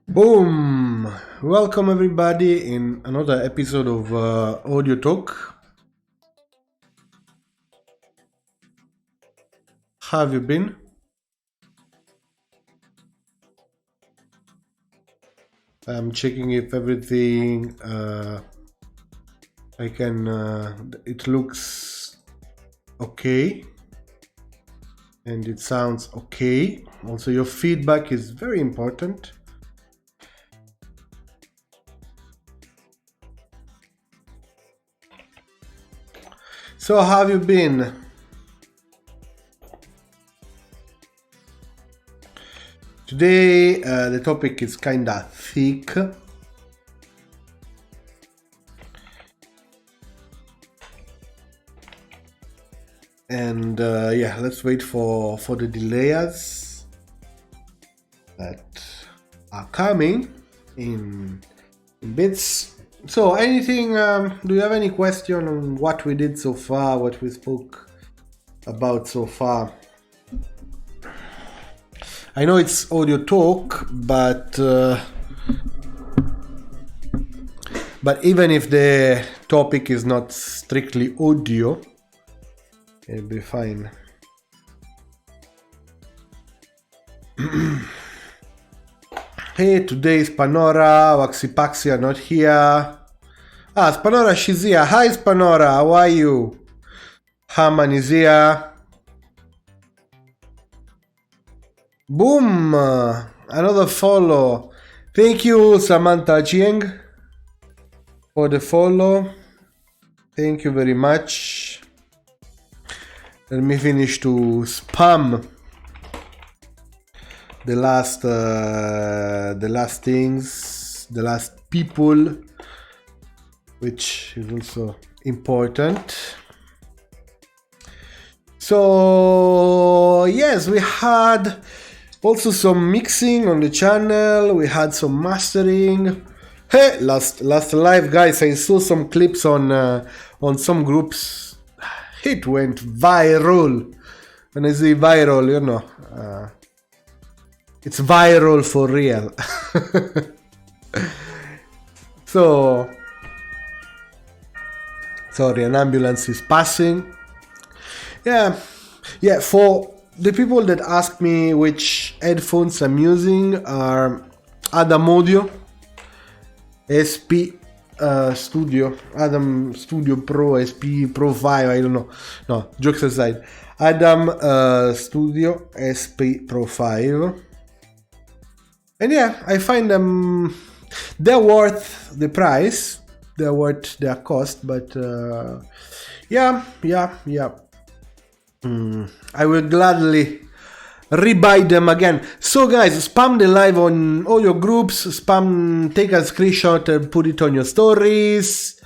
Boom! Welcome everybody in another episode of Audio Talk. How have you been? I'm checking if everything it looks okay and it sounds okay. Also, your feedback is very important. So, how have you been? Today, the topic is kinda thick. And yeah, let's wait for the delayers that are coming in bits. So anything, do you have any question on what we did so far, what we spoke about so far? I know it's audio talk, but even if the topic is not strictly audio, it'll be fine. Hey, today Spanora, Waxipaxi are not here. Spanora, she's here. Hi, Spanora, how are you? Haman is here. Boom! Another follow. Thank you, Samantha Chieng, for the follow. Thank you very much. Let me finish to spam the last things, the last people, which is also important. So yes, we had also some mixing on the channel. We had some mastering. Hey, last live, guys, I saw some clips on some groups. It went viral. When I say viral, you know, it's viral for real. So, sorry, an ambulance is passing. Yeah, for the people that ask me which headphones I'm using are Adam Audio SP Studio, Adam Studio Pro, SP Pro 5, I don't know. No, jokes aside. Adam Studio SP Pro 5. And yeah, I find them, they're worth the price, they're worth their cost, but yeah. I will gladly rebuy them again. So guys, spam the live on all your groups, take a screenshot and put it on your stories.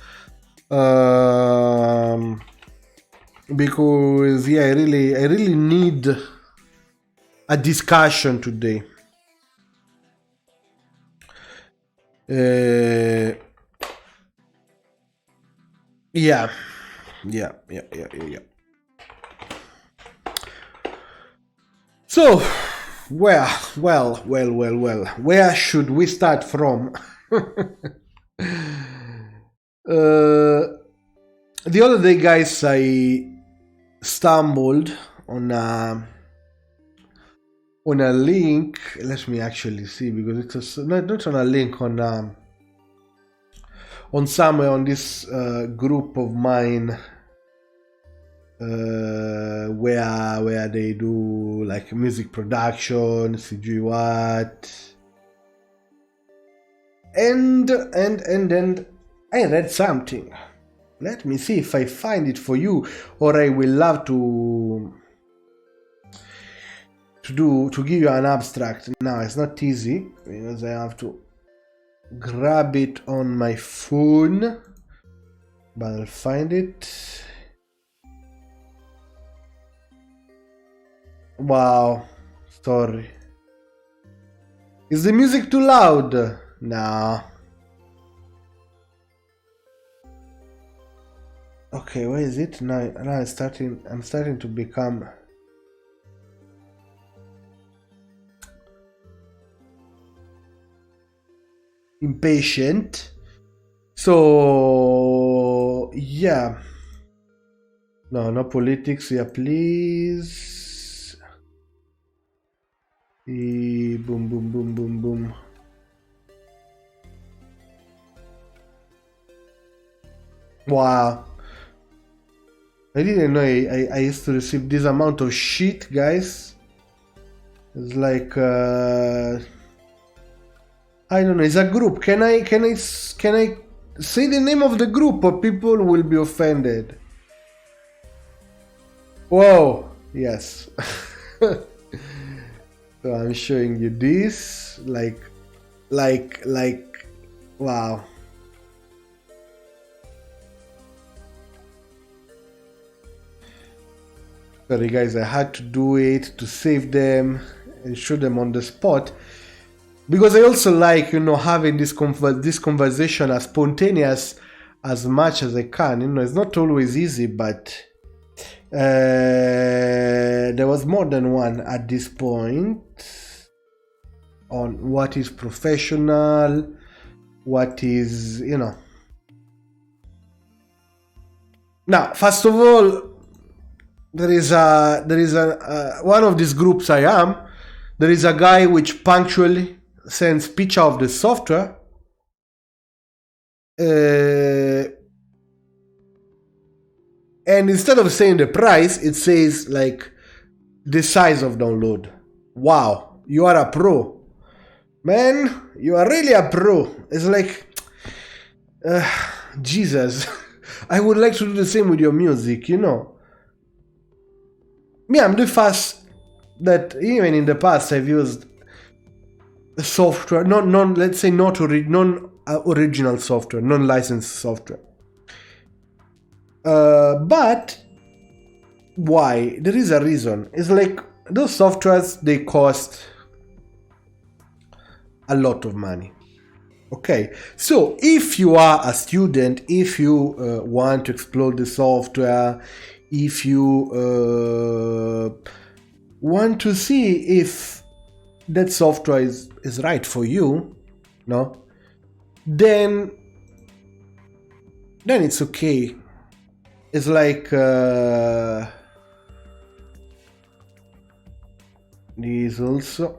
Because yeah, I really need a discussion today. Yeah. So, where should we start from? The other day, guys, I stumbled on a link. Let me actually see, because it's not on a link, on somewhere on this group of mine. Where they do like music production, CG what, and I read something. Let me see if I find it for you, or I will love to give you an abstract. Now it's not easy because I have to grab it on my phone, but I'll find it. Wow, sorry. Is the music too loud? No. Okay, where is it? Now I'm starting to become impatient. So yeah, no politics here, please. Boom, boom, boom, boom, boom. Wow. I didn't know I used to receive this amount of shit, guys. It's like I don't know. It's a group. Can I say the name of the group, or people will be offended? Whoa. Yes. So I'm showing you this. Like, wow. Sorry guys, I had to do it to save them and show them on the spot, because I also like, having this conversation as spontaneous as much as I can. It's not always easy, but there was more than one at this point on what is professional, what is, Now, first of all, there is one of these groups I am. There is a guy which punctually sends picture of the software. And instead of saying the price, it says like the size of download. Wow, you are a pro. Man, you are really a pro. It's like, Jesus. I would like to do the same with your music, Me, I'm the first that even in the past I've used software, let's say non-original software, non-licensed software. But why? There is a reason. It's like those softwares, they cost a lot of money. Okay, so if you are a student, if you want to explore the software, if you want to see if that software is right for you, then it's okay. It's like this also.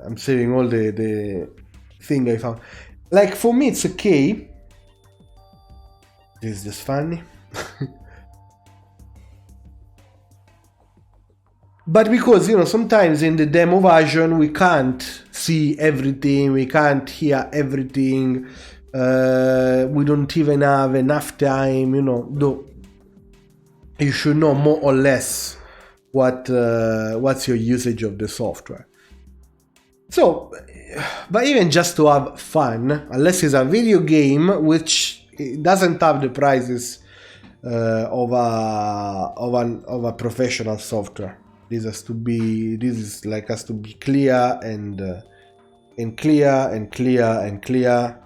I'm saving all the thing I found. Like, for me, it's okay. This is just funny. But because, sometimes in the demo version, we can't see everything, we can't hear everything, we don't even have enough time, though you should know more or less what's your usage of the software. So, but even just to have fun, unless it's a video game which doesn't have the prices of a professional software. This has to be clear and clear and clear and clear.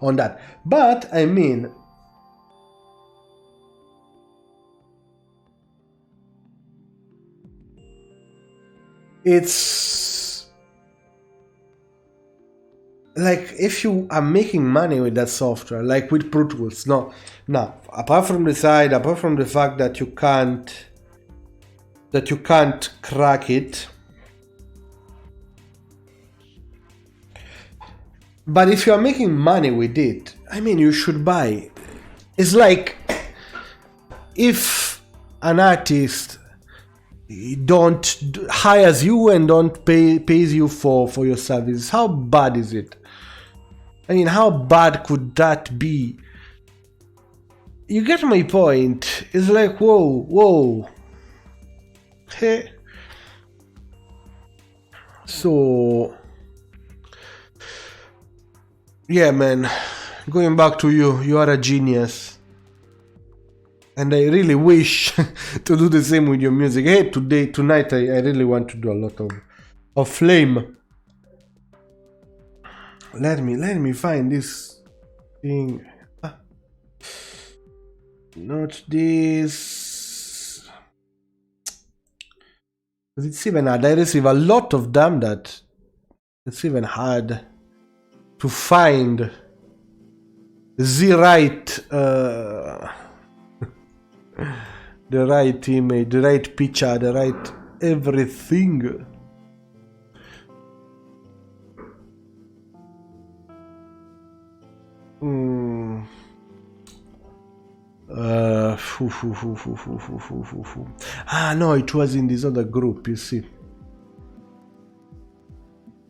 On that. But I mean, it's like if you are making money with that software, like with Pro Tools, now apart from the fact that you can't crack it, but if you are making money with it, I mean, you should buy. It's like if an artist hires you and don't pays you for your services, how bad is it? I mean, how bad could that be? You get my point. It's like, whoa. Hey. So, yeah, man, going back to you are a genius. And I really wish to do the same with your music. Hey, tonight, I really want to do a lot of flame. Let me find this thing. Not this. It's even hard. I receive a lot of them that it's even hard to find the right the right image, the right picture, the right everything. No, it was in this other group, you see.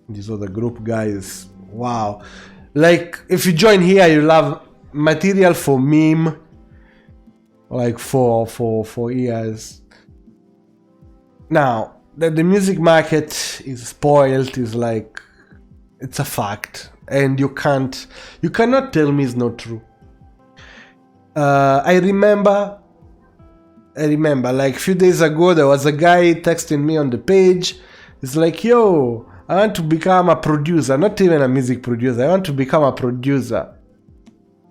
This other group, guys. Wow. Like, if you join here, you'll have material for meme. Like, for years. Now, that the music market is spoiled is like, it's a fact. And you cannot tell me it's not true. I remember like a few days ago, there was a guy texting me on the page. It's like, yo, I want to become a producer, not even a music producer. I want to become a producer.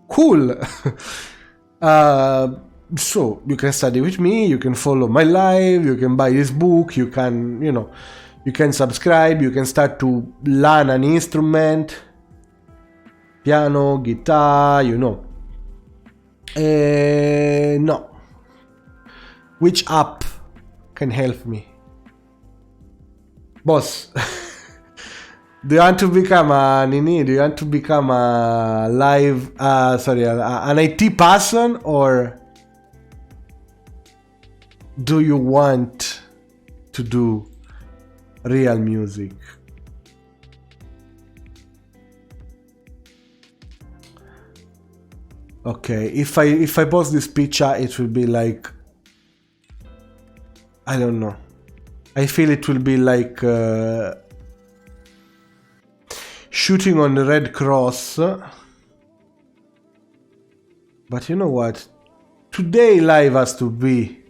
Cool. So you can study with me, you can follow my live, you can buy this book, you can, you can subscribe, you can start to learn an instrument, piano, guitar, no. Which app can help me? Boss, do you want to become a Nini? Do you want to become a live, an IT person, or do you want to do real music? Okay, if I post this picture, it will be like, I don't know. I feel it will be like shooting on the Red Cross. But you know what? Today live has to be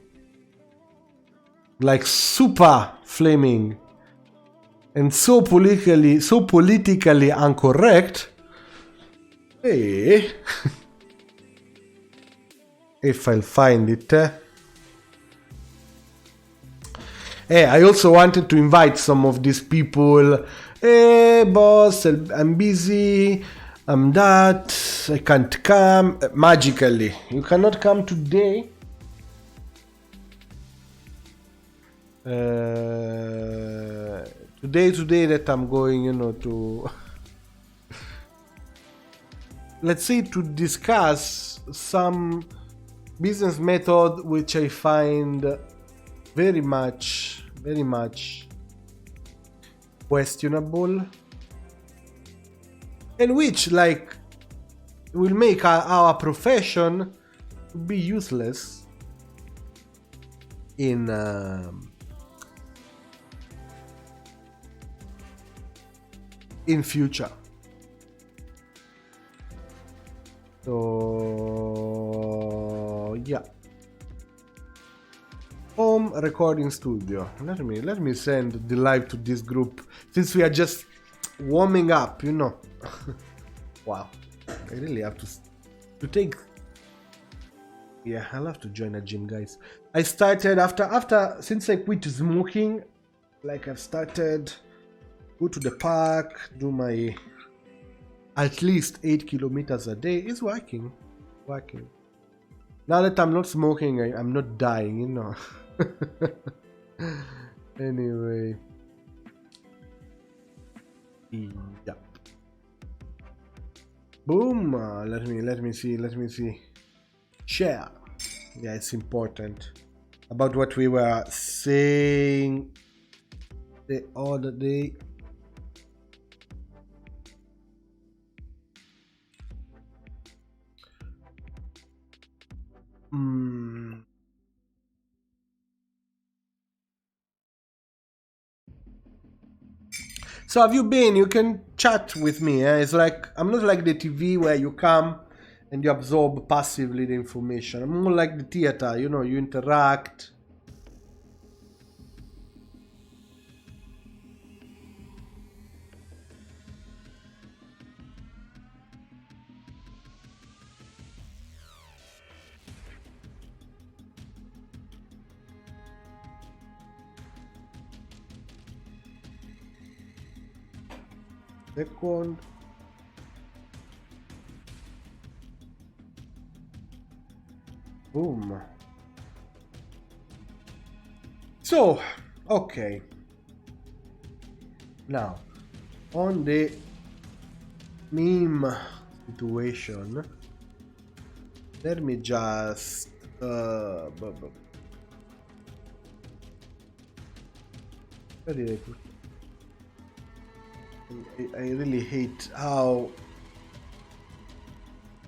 like super flaming and so politically incorrect. Hey. If I'll find it. Hey, I also wanted to invite some of these people. Hey, boss, I'm busy. I'm that. I can't come. Magically. You cannot come today. Today that I'm going, to... Let's say to discuss some business method which I find very much questionable, and which will make our profession be useless in future. So yeah. Home recording studio. Let me send the live to this group since we are just warming up, Wow. I really have to take. Yeah, I'll have to join a gym, guys. I started after since I quit smoking, I've started go to the park, do my at least 8 kilometers a day. It's working. Now that I'm not smoking, I'm not dying, Anyway. Yeah. Boom. Let me see. Share. Yeah, it's important. About what we were saying the other day. So have you been? You can chat with me. It's like I'm not like the TV where you come and you absorb passively the information. I'm more like the theater. You interact. Second. Boom. So, okay. Now, on the meme situation, let me just where did I put? I really hate how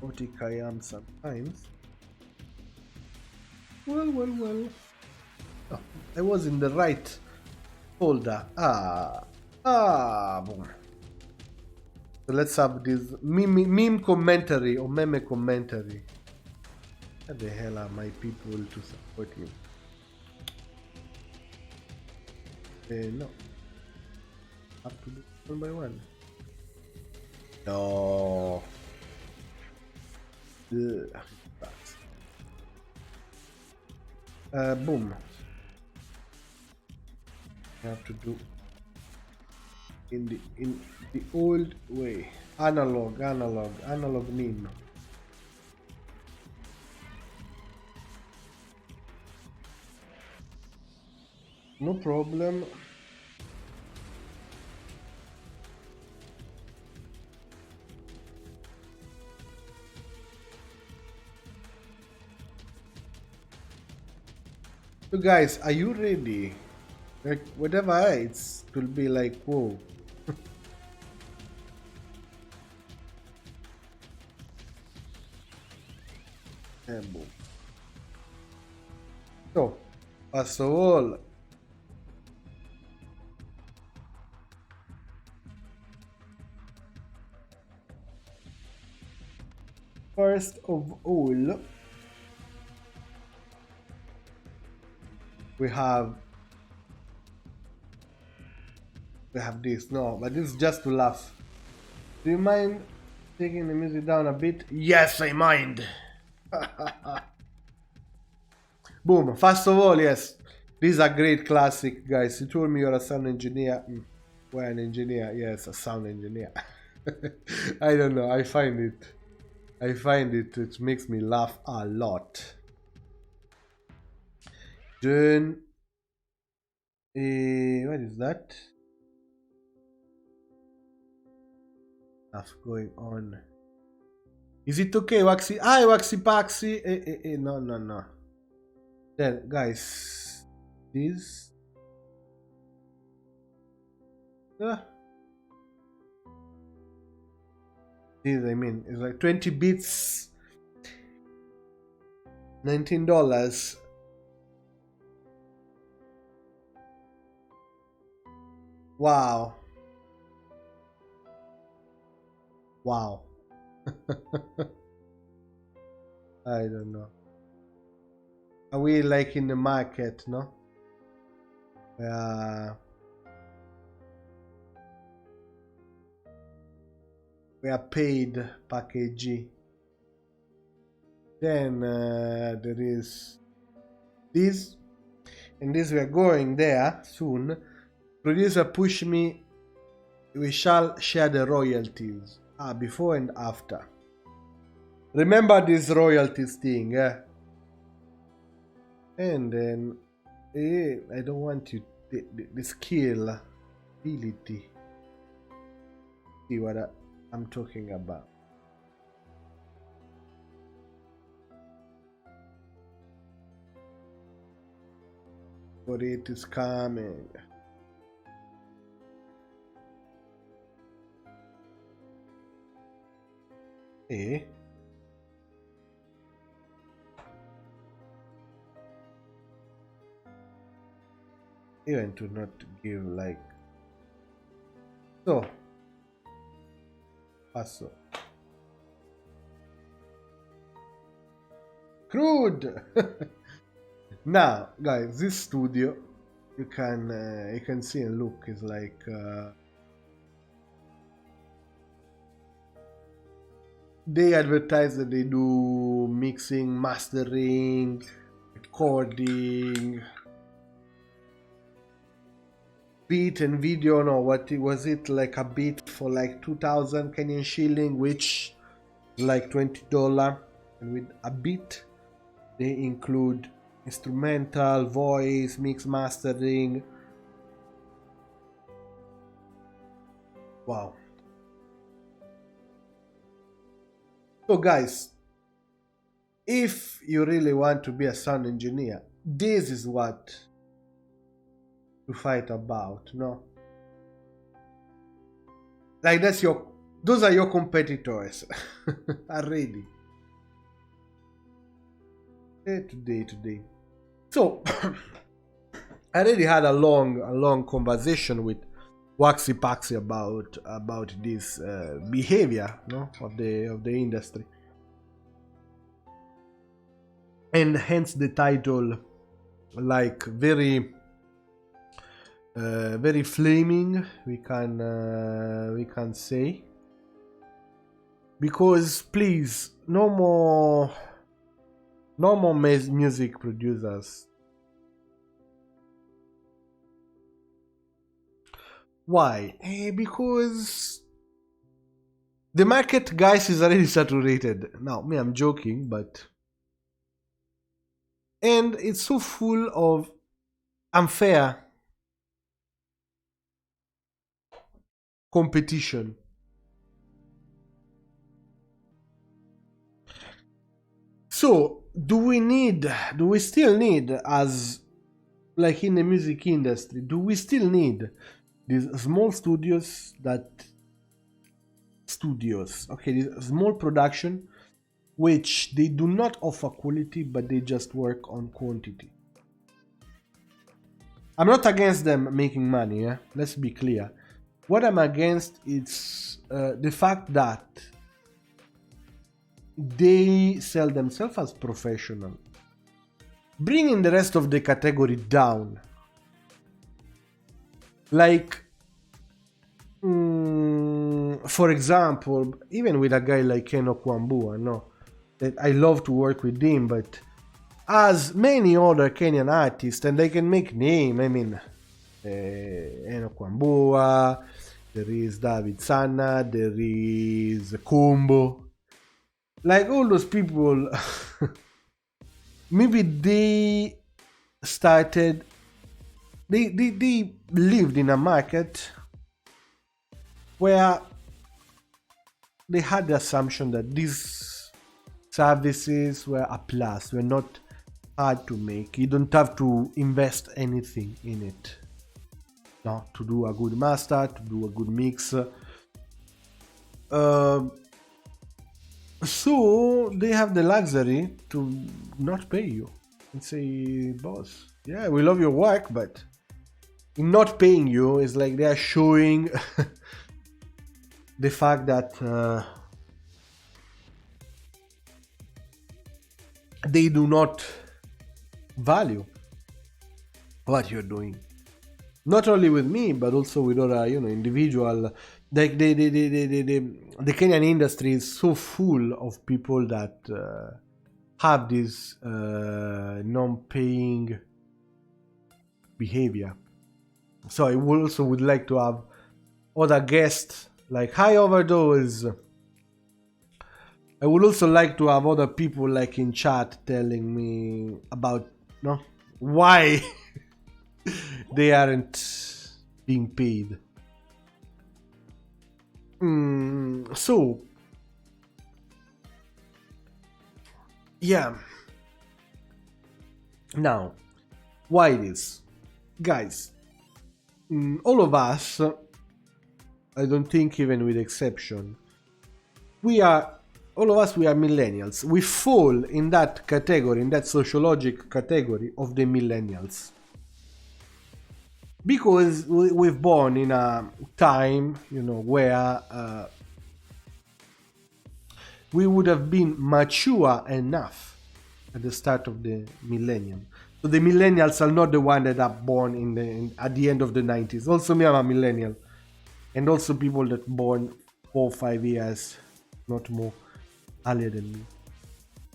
chaotic I am sometimes. Well. Oh, I was in the right folder. Boom. So let's have this meme commentary or meme commentary. Where the hell are my people to support me? No. Have to do one by one. No. Boom. I have to do in the old way. Analog meme. No problem. So guys, are you ready? Like whatever it will be like, whoa. And boom. So, first of all, we have this. No, but this is just to laugh. Do you mind taking the music down a bit? Yes, I mind. Boom. First of all, yes, this is a great classic, guys. You told me you're a sound engineer. Well, an engineer, yes, a sound engineer. I don't know. I find it makes me laugh a lot. Then, what is that? Stuff going on. Is it okay, Waxy? Hi, Waxy Paxy. No. Then, guys, this. This, I mean, it's like 20 bits. $19. Wow. I don't know. Are we like in the market, no? We are paid per kg. Then there is this, and this we are going there soon. Producer push me. We shall share the royalties. Before and after. Remember this royalties thing, eh? And then I don't want you the skill ability. See what I'm talking about. But it is coming. Even to not give like so. Paso. Crude. Now, guys, this studio you can see and look is like they advertise that they do mixing, mastering, recording. beat and video, no, what was it, like a beat for like 2,000 Kenyan shilling, which like $20. And with a beat they include instrumental, voice, mix, mastering. Wow. So guys, if you really want to be a sound engineer, this is what to fight about, no? Like those are your competitors already. Today. So I already had a long conversation with Waxy Paxy about this behavior, no, of the industry, and hence the title, like very flaming, we can say, because please, no more music producers. Why? Because the market, guys, is already saturated. Now, me, I'm joking, but... And it's so full of unfair competition. So, do we still need, as like in the music industry, do we still need these small studios, these small production, which they do not offer quality, but they just work on quantity? I'm not against them making money, yeah? Let's be clear. What I'm against is the fact that they sell themselves as professional, bringing the rest of the category down. Like, for example, even with a guy like Enoch Wambua, no, that I love to work with him, but as many other Kenyan artists, and they can make name, I mean, Enoch Wambua, there is David Sana, there is Combo, like all those people. Maybe they started, they lived in a market where they had the assumption that these services were a plus, were not hard to make. You don't have to invest anything in it, no, to do a good master, to do a good mix. So they have the luxury to not pay you and say, boss, yeah, we love your work, but in not paying you is like they are showing the fact that they do not value what you're doing. Not only with me, but also with other, individual. Like the Kenyan industry is so full of people that have this non-paying behavior. So I would like to have other guests like High Overdose. I would also like to have other people like in chat telling me about why they aren't being paid. So yeah, now why this, guys? All of us, I don't think even with exception, we are millennials. We fall in that category, in that sociological category of the millennials, because we've born in a time, where we would have been mature enough at the start of the millennium. So the millennials are not the one that are born at the end of the 90s. Also, me, I'm a millennial, and also people that born 4 or 5 years, not more, earlier than me.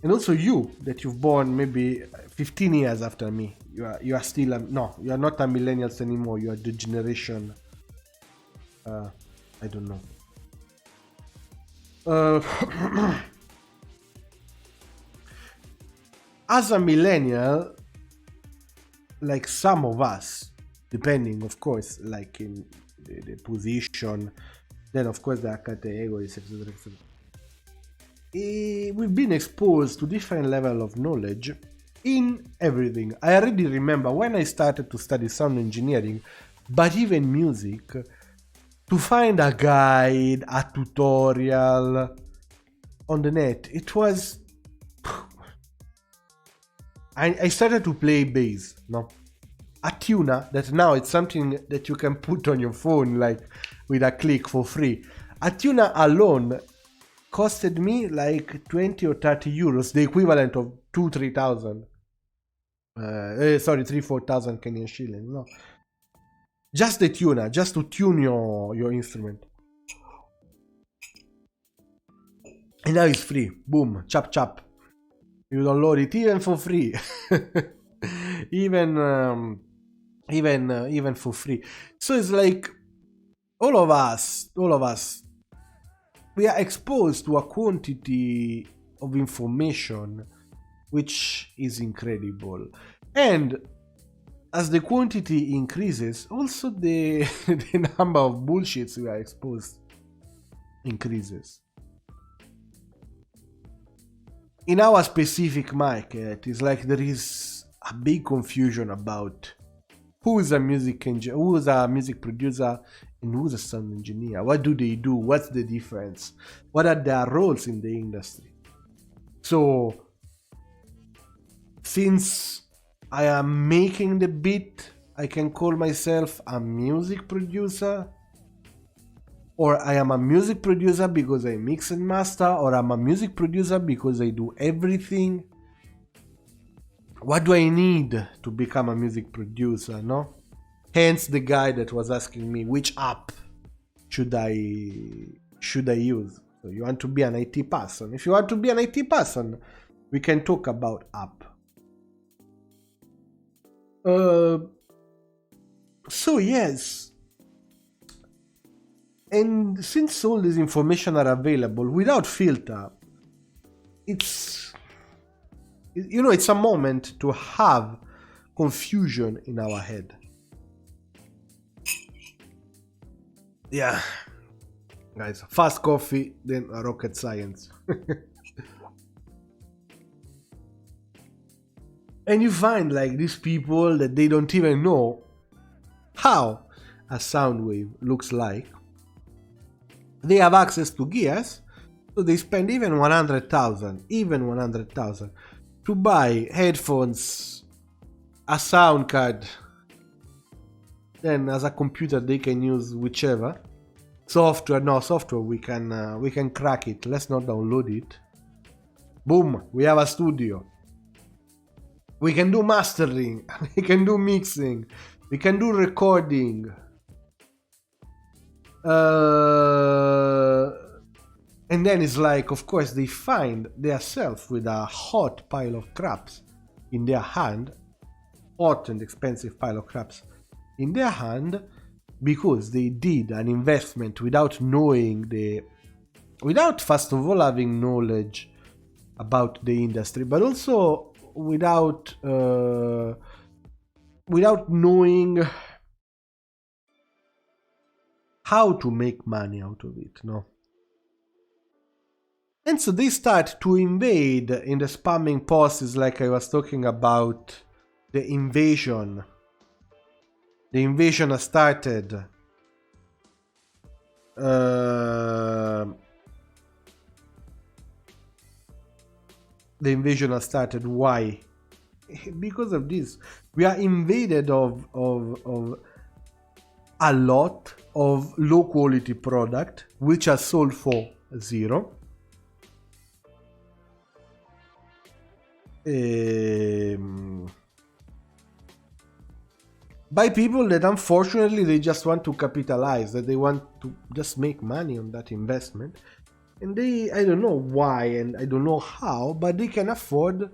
And also you, that you've born maybe 15 years after me. You are still, no, you are not a millennials anymore. You are the generation, I don't know. As a millennial, like some of us, depending, of course, like in the position, then of course the categories, etc., etc. We've been exposed to different level of knowledge in everything. I already remember when I started to study sound engineering, but even music, to find a guide, a tutorial on the net, it was... I started to play bass, no? A tuner that now it's something that you can put on your phone, like with a click for free. A tuner alone costed me like 20 or 30 euros, the equivalent of 3,000. 4,000 Kenyan shillings. No, just the tuner, just to tune your instrument. And now it's free. Boom, chop chop. You download it even for free. even for free. So it's like all of us, we are exposed to a quantity of information which is incredible. And as the quantity increases, also the number of bullshits we are exposed increases. In our specific market, it's like there is a big confusion about who is a music producer and who's a sound engineer. What do they do? What's the difference? What are their roles in the industry? So, since I am making the beat, I can call myself a music producer. Or I am a music producer because I mix and master, or I'm a music producer because I do everything. What do I need to become a music producer, no? Hence the guy that was asking me which app should I use. So you want to be an IT person. If you want to be an IT person, we can talk about app. So yes. And since all this information are available without filter, it's a moment to have confusion in our head. Yeah, guys, fast coffee, then a rocket science. And you find like these people that they don't even know how a sound wave looks like. They have access to gears, so they spend even 100,000 to buy headphones, a sound card. Then as a computer they can use whichever software. We can crack it. Let's not download it. Boom, we have a studio. We can do mastering, we can do mixing, we can do recording. And then it's like, of course, they find themselves with a hot pile of craps in their hand, hot and expensive pile of craps in their hand, because they did an investment without first of all having knowledge about the industry, but also without knowing how to make money out of it, no? And so they start to invade in the spamming posts, like I was talking about. The invasion has started. The invasion has started. Why? Because of this. We are invaded of a lot of low quality product which are sold for zero. By people that unfortunately they just want to capitalize, that they want to just make money on that investment. and they, I don't know why and I don't know how, but they can afford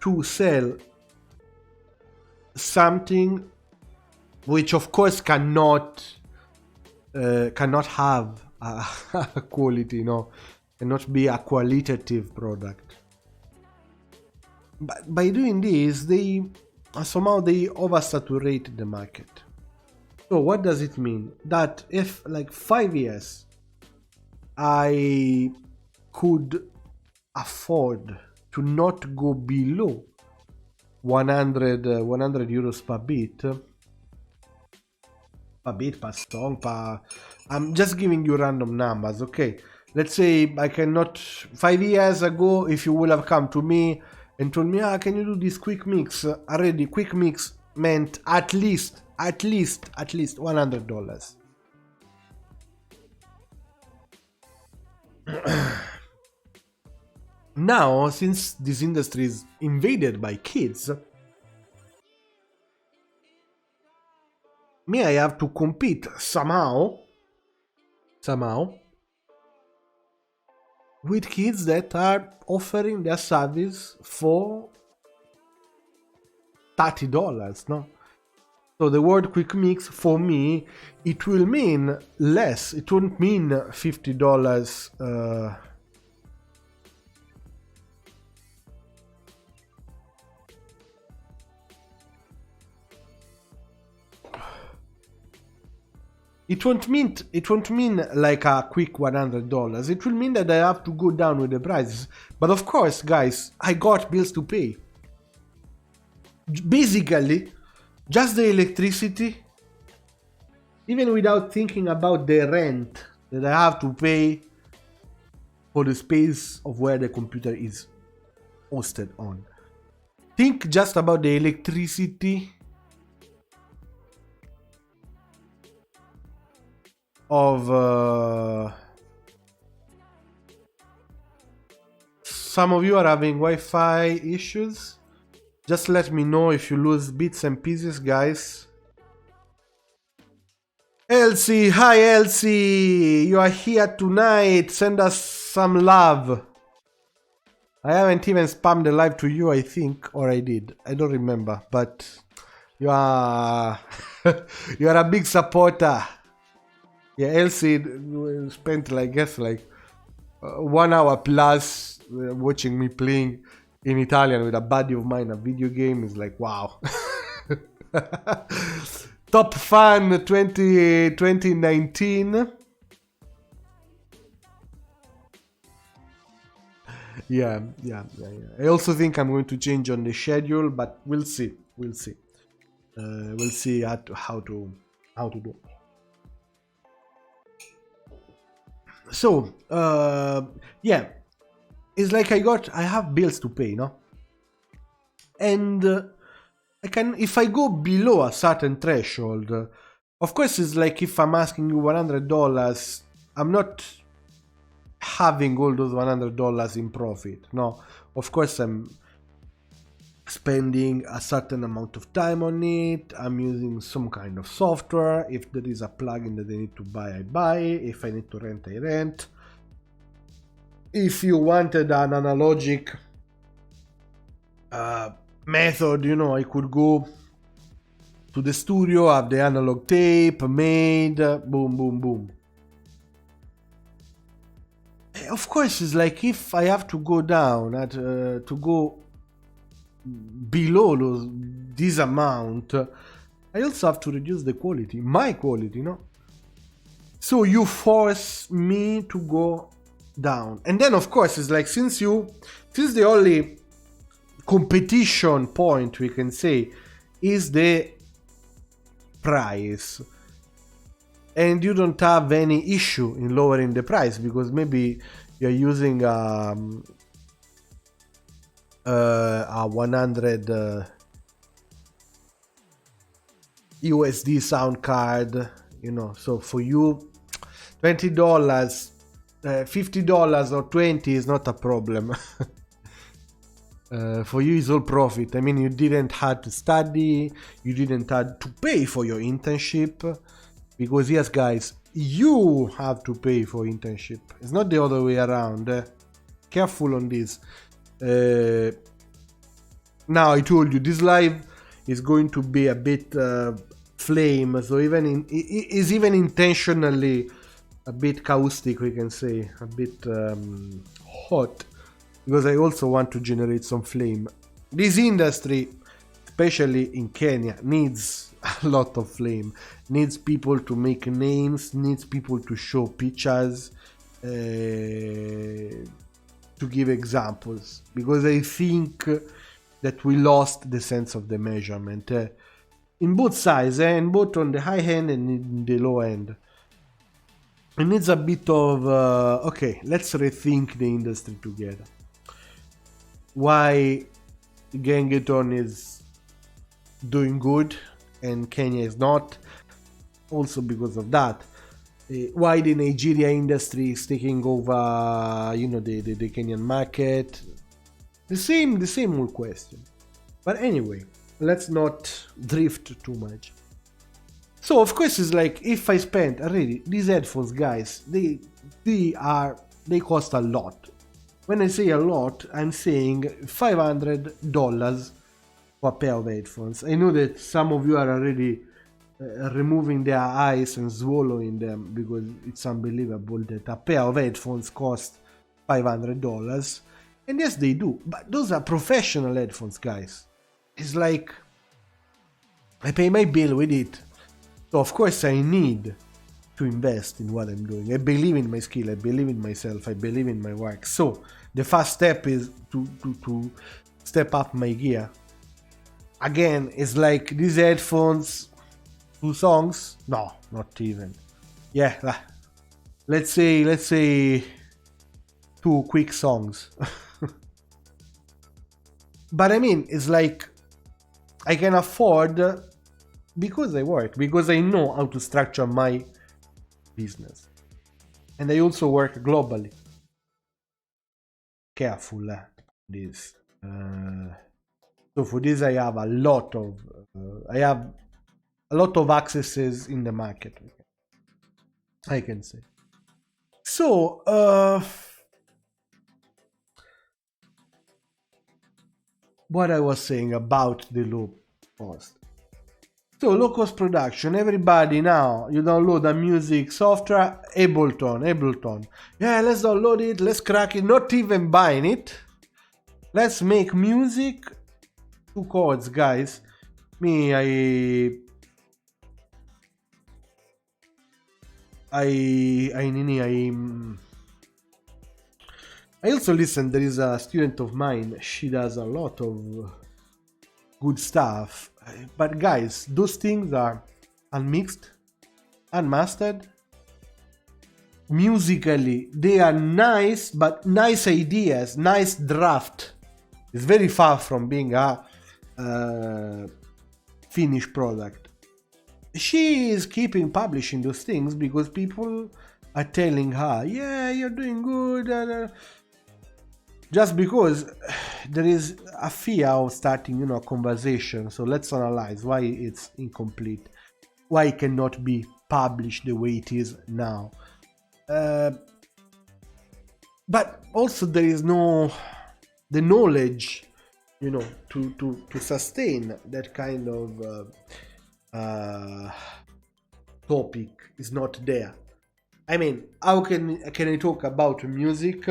to sell something which of course cannot have a quality, cannot be a qualitative product. But by doing this, they somehow they oversaturate the market. So what does it mean? That if like 5 years I could afford to not go below 100 euros per bit, per song, I'm just giving you random numbers, okay? Let's say I cannot, 5 years ago, if you would have come to me and told me, can you do this quick mix? Already, quick mix meant at least $100. Now, since this industry is invaded by kids, I have to compete somehow with kids that are offering their service for $30, no? So the word quick mix for me, it will mean less. It won't mean $50. It won't mean like a quick $100. It will mean that I have to go down with the prices. But of course, guys, I got bills to pay. Basically, just the electricity, even without thinking about the rent that I have to pay for the space of where the computer is hosted on. Think just about the electricity of some of you are having Wi-Fi issues. Just let me know if you lose bits and pieces, guys. Elsie, hi Elsie, you are here tonight. Send us some love. I haven't even spammed the live to you, I think, or I did. I don't remember, but you are you are a big supporter. Yeah, Elsie spent, I guess, 1 hour plus watching me playing in Italian with a buddy of mine. A video game is like, wow. Top fan 2019. Yeah. I also think I'm going to change on the schedule, but we'll see. We'll see how to do. So, yeah, it's like I have bills to pay, no? And I can, if I go below a certain threshold, of course, it's like if I'm asking you $100, I'm not having all those $100 in profit. No, of course, I'm spending a certain amount of time on it. I'm using some kind of software. If there is a plugin that I need to buy, I buy. If I need to rent, I rent. If you wanted an analogic method, I could go to the studio, have the analog tape made, boom, boom, boom. Of course, it's like if I have to go down to go below this amount, I also have to reduce the quality, my quality, So you force me to go down, and then of course it's like since the only competition point we can say is the price, and you don't have any issue in lowering the price because maybe you're using a 100 USD sound card, so for you $20, $50 or $20 is not a problem. For you it's all profit. I mean, you didn't have to study, you didn't have to pay for your internship, because yes guys, you have to pay for internship. It's not the other way around. Careful on this. Now I told you this live is going to be a bit flame, so is even intentionally a bit caustic, we can say, a bit hot, because I also want to generate some flame. This industry, especially in Kenya, needs a lot of flame, needs people to make names, needs people to show pictures, to give examples, because I think that we lost the sense of the measurement in both sides, and both on the high end and in the low end. It needs a bit of okay, let's rethink the industry together. Why Gengeton is doing good and Kenya is not, also because of that. Why the Nigeria industry is taking over, the Kenyan market. The same old question. But anyway, let's not drift too much. So of course it's like, if I spend already these headphones, guys, they cost a lot. When I say a lot, I'm saying $500 for a pair of headphones. I know that some of you are already removing their eyes and swallowing them, because it's unbelievable that a pair of headphones cost $500. And yes, they do, but those are professional headphones, guys. It's like I pay my bill with it, so of course I need to invest in what I'm doing. I believe in my skill, I believe in myself, I believe in my work. So the first step is to step up my gear. Again, it's like these headphones, 2 songs? No, not even. Yeah, let's say 2 quick songs. But I mean, it's like I can afford, because I work, because I know how to structure my business. And I also work globally. Careful this. So for this I have a lot of accesses in the market, I can say. So what I was saying about the low cost. So low cost production, everybody now, you download a music software, Ableton. Yeah, let's download it, let's crack it, not even buying it. Let's make music, 2 chords, guys. I also listen, there is a student of mine, she does a lot of good stuff. But guys, those things are unmixed, unmastered. Musically, they are nice, but nice ideas, nice draft. It's very far from being a finished product. She is keeping publishing those things because people are telling her, yeah, you're doing good. Just because there is a fear of starting, a conversation. So let's analyze why it's incomplete, why it cannot be published the way it is now. But also there is the knowledge, to sustain that kind of topic is not there. I mean, how can I talk about music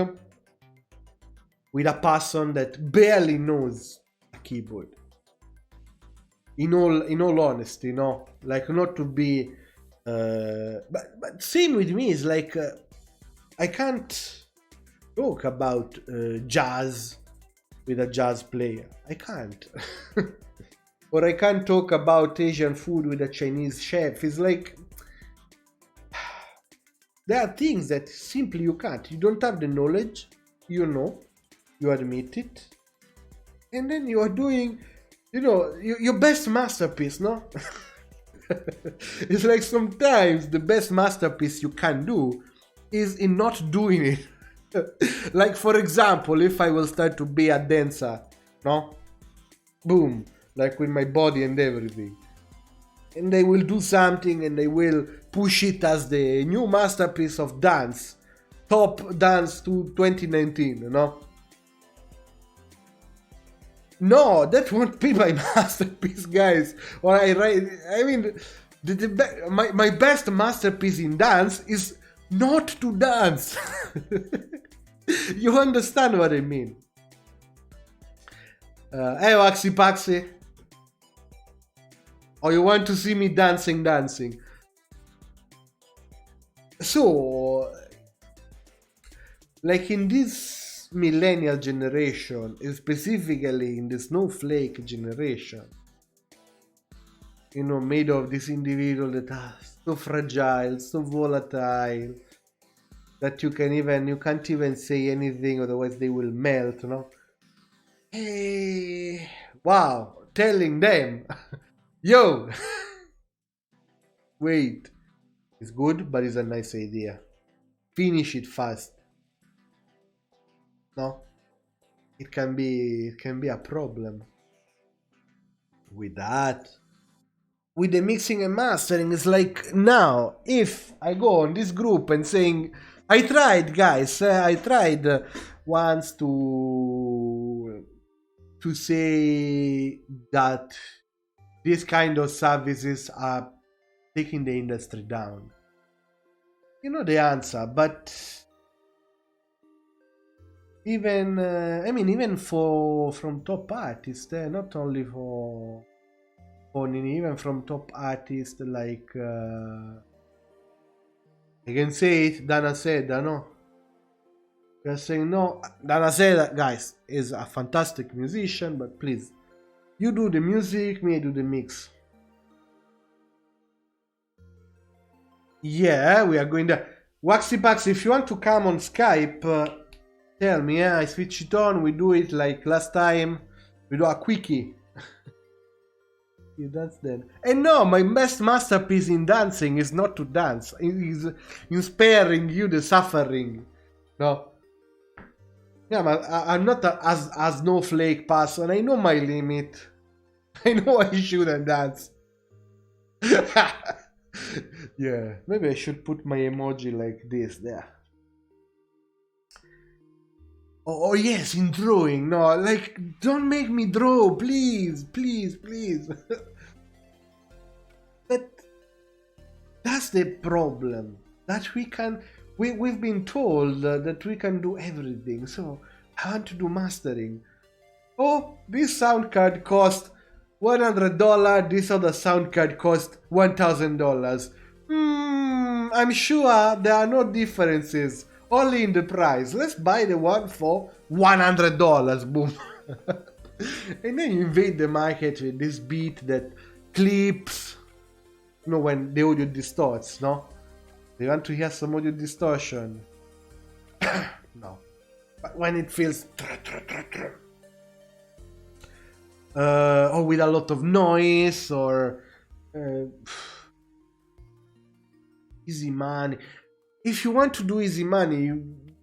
with a person that barely knows a keyboard? In all honesty, like, not to be but same with me is like I can't talk about jazz with a jazz player. I can't. Or I can't talk about Asian food with a Chinese chef. It's like there are things that simply you can't. You don't have the knowledge, you admit it, and then you are doing, your best masterpiece, no? It's like sometimes the best masterpiece you can do is in not doing it. Like, for example, if I will start to be a dancer, no? Boom, like with my body and everything. and they will do something and they will push it as the new masterpiece of dance, top dance to 2019, you know. No, that won't be my masterpiece, guys. Or I mean, my best masterpiece in dance is not to dance. You understand what I mean? Hey, Waxy Paxy. Or you want to see me dancing? So, like in this millennial generation, and specifically in the snowflake generation, you know, made of this individual that are so fragile, so volatile, that you can't even say anything, otherwise they will melt, you know. Hey, wow, telling them, yo, wait, it's good, but it's a nice idea. Finish it fast. No, it can be a problem with that. With the mixing and mastering, it's like now, if I go on this group and saying, I tried, guys, I tried once to say that this kind of services are taking the industry down. You know the answer, but even even from top artists, not only for even from top artists like I can say it, Dana Seda, no? You're saying no, Dana Seda, guys, is a fantastic musician, but please, you do the music, me do the mix. Yeah, we are going there. Waxy Pax, if you want to come on Skype, tell me, I switch it on, we do it like last time, we do a quickie. You dance then. And no, my best masterpiece in dancing is not to dance, it is in sparing you the suffering. No. Yeah, but I'm not a snowflake person, I know my limit. I know I shouldn't dance. Yeah, maybe I should put my emoji like this there. Oh yes, in drawing. No, like, don't make me draw, please. But that's the problem. That we've been told that we can do everything. So I want to do mastering. Oh, this sound card cost $100. This other sound card cost $1,000. I'm sure there are no differences. Only in the price. Let's buy the one for $100. Boom. And then you invade the market with this beat that clips. You know, when the audio distorts, no? You want to hear some audio distortion? No. But when it feels or with a lot of noise, or easy money. If you want to do easy money,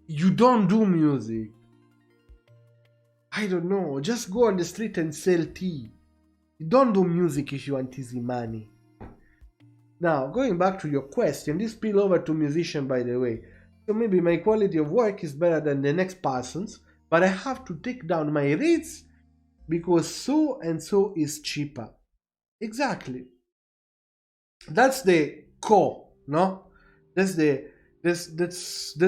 you don't do music. I don't know, just go on the street and sell tea. You don't do music if you want easy money. Now, going back to your question, this spill over to musician, by the way. So maybe my quality of work is better than the next person's, but I have to take down my rates because so and so is cheaper. Exactly. That's the core, no? That's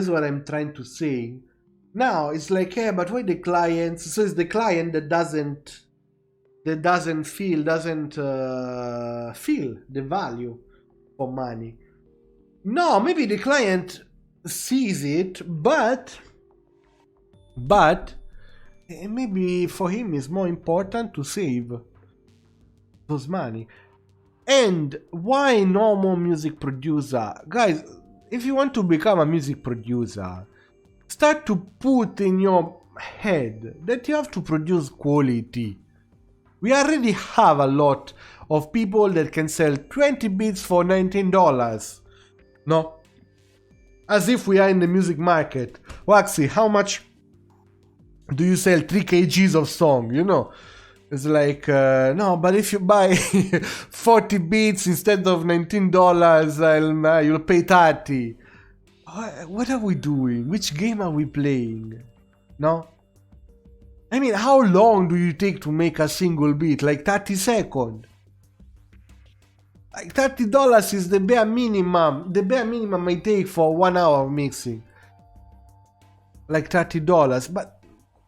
what I'm trying to say. Now it's like, yeah, but why the clients? So it's the client that doesn't feel the value for money. No, maybe the client sees it, but maybe for him it's more important to save those money. And why no more music producer? Guys, if you want to become a music producer, start to put in your head that you have to produce quality. We already have a lot of people that can sell 20 beats for $19. No? As if we are in the music market. Waxy, how much do you sell 3 kgs of song? You know? It's like, no, but if you buy 40 beats instead of $19, you'll pay 30. What are we doing? Which game are we playing? No? I mean, how long do you take to make a single beat? Like 30 seconds? Like $30 is the bare minimum. The bare minimum I take for 1 hour of mixing. Like $30. But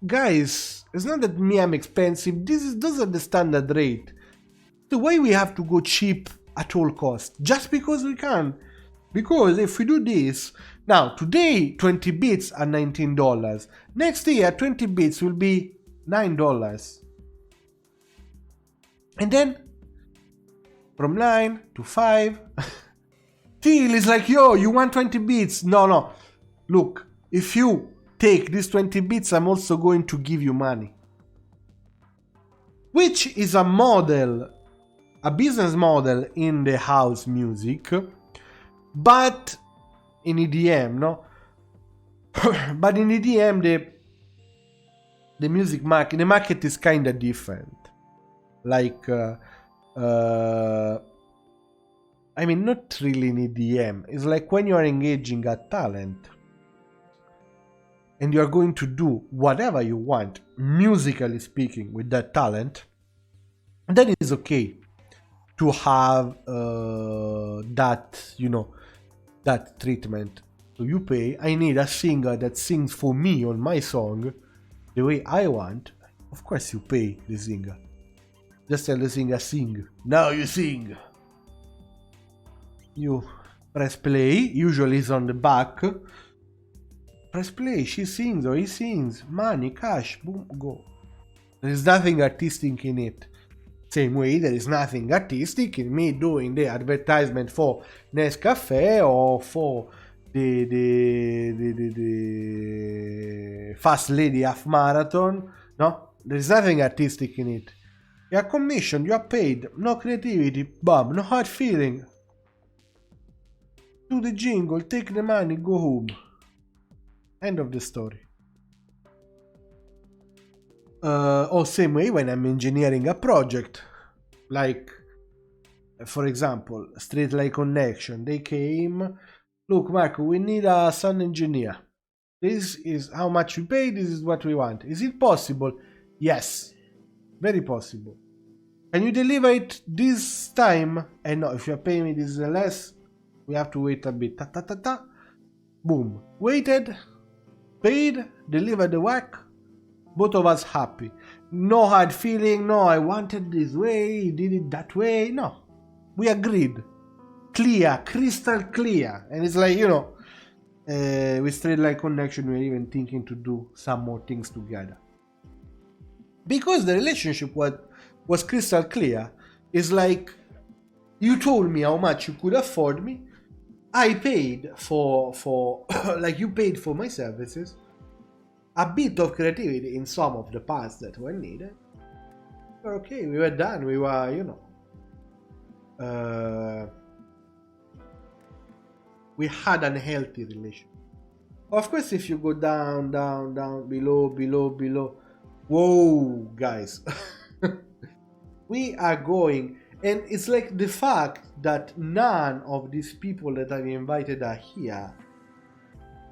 guys, it's not that me I'm expensive. Those are the standard rate. So why we have to go cheap at all costs? Just because we can. Because if we do this, now today 20 bits are $19. Next year 20 bits will be $9. And then from 9 to 5 till it's like, yo, you want 20 bits? No. Look, if you take these 20 bits, I'm also going to give you money. Which is a model, a business model in the house music, but in EDM, no? But in EDM, the music market, the market is kind of different. Like, I mean, not really in EDM. It's like when you are engaging a talent and you are going to do whatever you want, musically speaking, with that talent, then it's okay to have that, you know, that treatment. So you pay, I need a singer that sings for me on my song the way I want. Of course you pay the singer. Just tell the singer, sing. Now you sing. You press play, usually it's on the back. Press play, she sings or he sings. Money, cash, boom, go. There is nothing artistic in it. Same way there is nothing artistic in me doing the advertisement for Nescafe or for the Fast Lady Half Marathon. No, there is nothing artistic in it. You are commissioned, you are paid, no creativity, bum, no hard feeling. Do the jingle, take the money, go home. End of the story. Or same way when I'm engineering a project, like for example Straight Line Connection, they came, look Marco, we need a sound engineer, this is how much we pay, this is what we want, is it possible? Yes, very possible. Can you deliver it this time? And no, if you're paying me this less, we have to wait a bit. Boom, waited, paid, delivered the work. Both of us happy. No hard feeling. No, I wanted this way. He did it that way. No, we agreed. Clear, crystal clear. And it's like, you know, with Straight Line Connection, we're even thinking to do some more things together. Because the relationship was crystal clear. It's like, you told me how much you could afford me. I paid for like you paid for my services. A bit of creativity in some of the parts that were needed. Okay, we were done. We were, you know, we had an healthy relationship. Of course, if you go down, below, whoa, guys, we are going, and it's like the fact that none of these people that I've invited are here.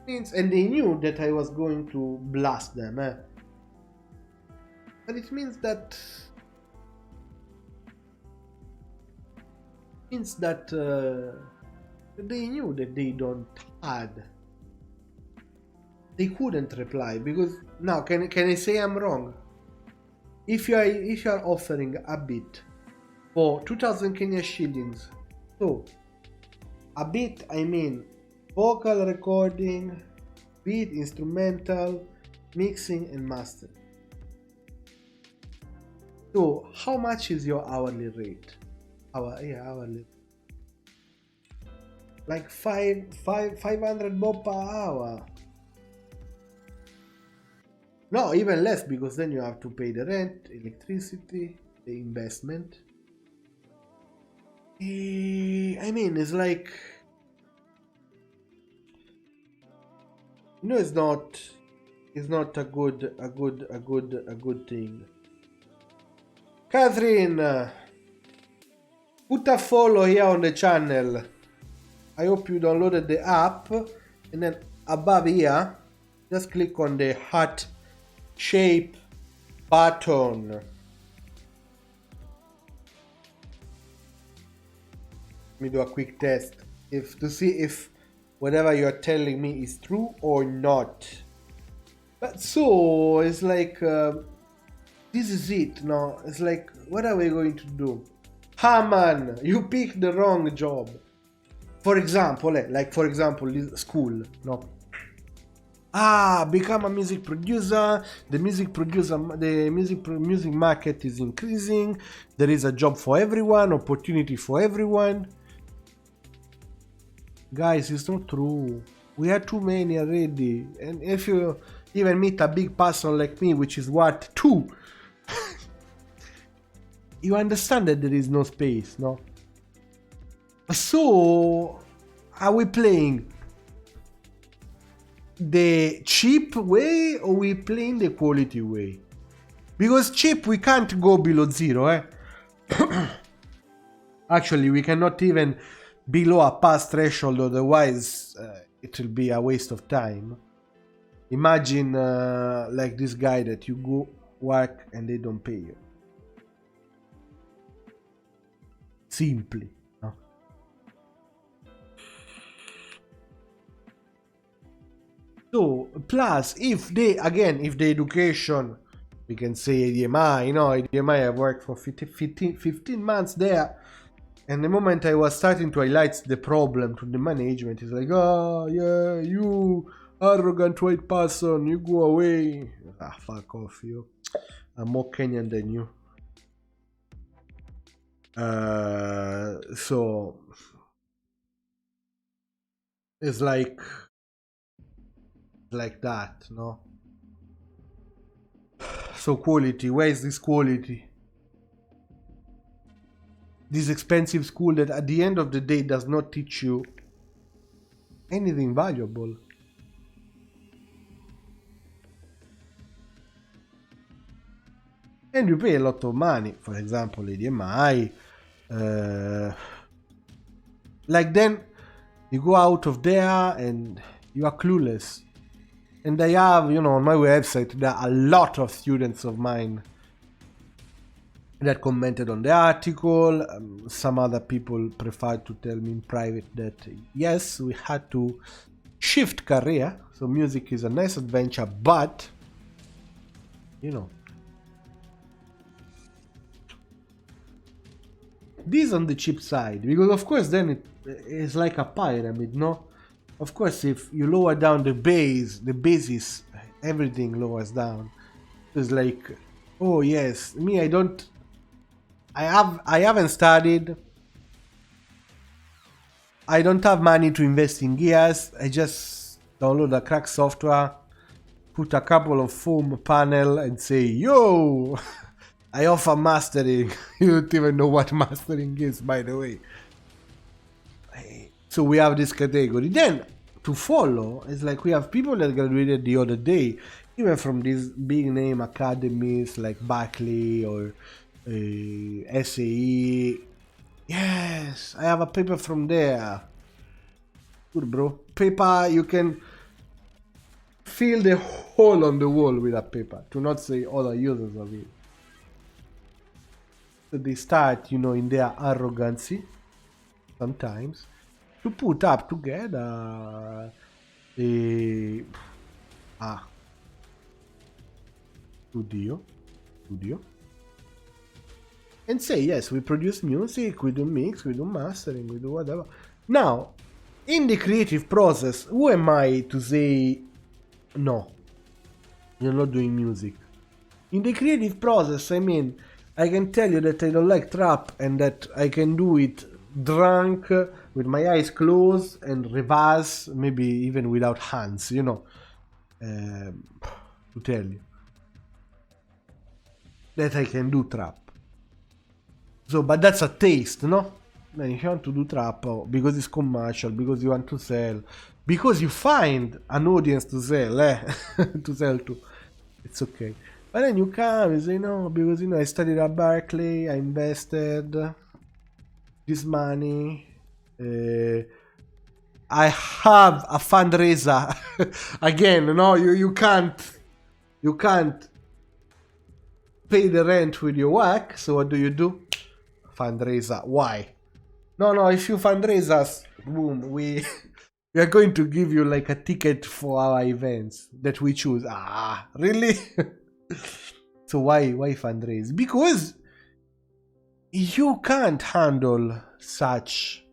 And they knew that I was going to blast them, but it means that they knew that they couldn't reply, because now can I say I'm wrong? If you are offering a bit for 2,000 Kenya shillings, so a bit, I mean vocal recording, beat, instrumental, mixing and master. So how much is your hourly rate? Hourly. Like 500 bob per hour. No, even less, because then you have to pay the rent, electricity, the investment. I mean, it's like, you know, it's not a good thing. Catherine, put a follow here on the channel. I hope you downloaded the app, and then above here, just click on the heart shape button. Let me do a quick test to see if whatever you're telling me is true or not. But so it's like this is it now. It's like, what are we going to do? Man, you picked the wrong job. For example, this school, no? Become a music producer. The music market is increasing. There is a job for everyone, opportunity for everyone. Guys, it's not true. We have too many already. And if you even meet a big person like me, which is what, 2, you understand that there is no space, no? So, are we playing the cheap way or we playing the quality way? Because cheap, we can't go below 0, eh? Actually, we cannot even below a pass threshold, otherwise it will be a waste of time. Imagine like this guy that you go work and they don't pay you. Simply, no? So, plus, if the education, we can say ADMI, ADMI I worked for 15 months there, and the moment I was starting to highlight the problem to the management, it's like, oh, yeah, you arrogant white person, you go away. Fuck off, you. I'm more Kenyan than you. So it's like that, no? So quality, where is this quality? This expensive school that at the end of the day does not teach you anything valuable. And you pay a lot of money, for example, ADMI. Like then you go out of there and you are clueless. And I have, on my website, there are a lot of students of mine that commented on the article. Some other people prefer to tell me in private that yes, we had to shift career. So music is a nice adventure, but this on the cheap side, because of course then it is like a pyramid, no? Of course, if you lower down the basis, everything lowers down. It's like, oh yes, me, I haven't studied. I don't have money to invest in gears. I just download a crack software, put a couple of foam panel and say, yo, I offer mastering. You don't even know what mastering is, by the way. So we have this category. Then, to follow, it's like we have people that graduated the other day, even from these big name academies like Berkeley or SAE. Yes, I have a paper from there. Good, bro. Paper, you can fill the hole on the wall with a paper, to not say other users of it. So they start, in their arrogancy, sometimes, to put up together studio, and say, yes, we produce music, we do mix, we do mastering, we do whatever. Now, in the creative process, who am I to say, no, you're not doing music? In the creative process, I mean, I can tell you that I don't like trap and that I can do it drunk, with my eyes closed, and reverse, maybe even without hands, to tell you that I can do trap. So, but that's a taste, no? Then if you want to do trap, because it's commercial, because you want to sell, because you find an audience to sell, to sell to, it's okay. But then you come, you say no, because I studied at Berkeley, I invested this money. I have a fundraiser. Again, no, you can't pay the rent with your work. So what do? Fundraiser. Why? No, if you fundraise us, boom, we are going to give you like a ticket for our events that we choose. Ah, really? So why fundraise? Because you can't handle such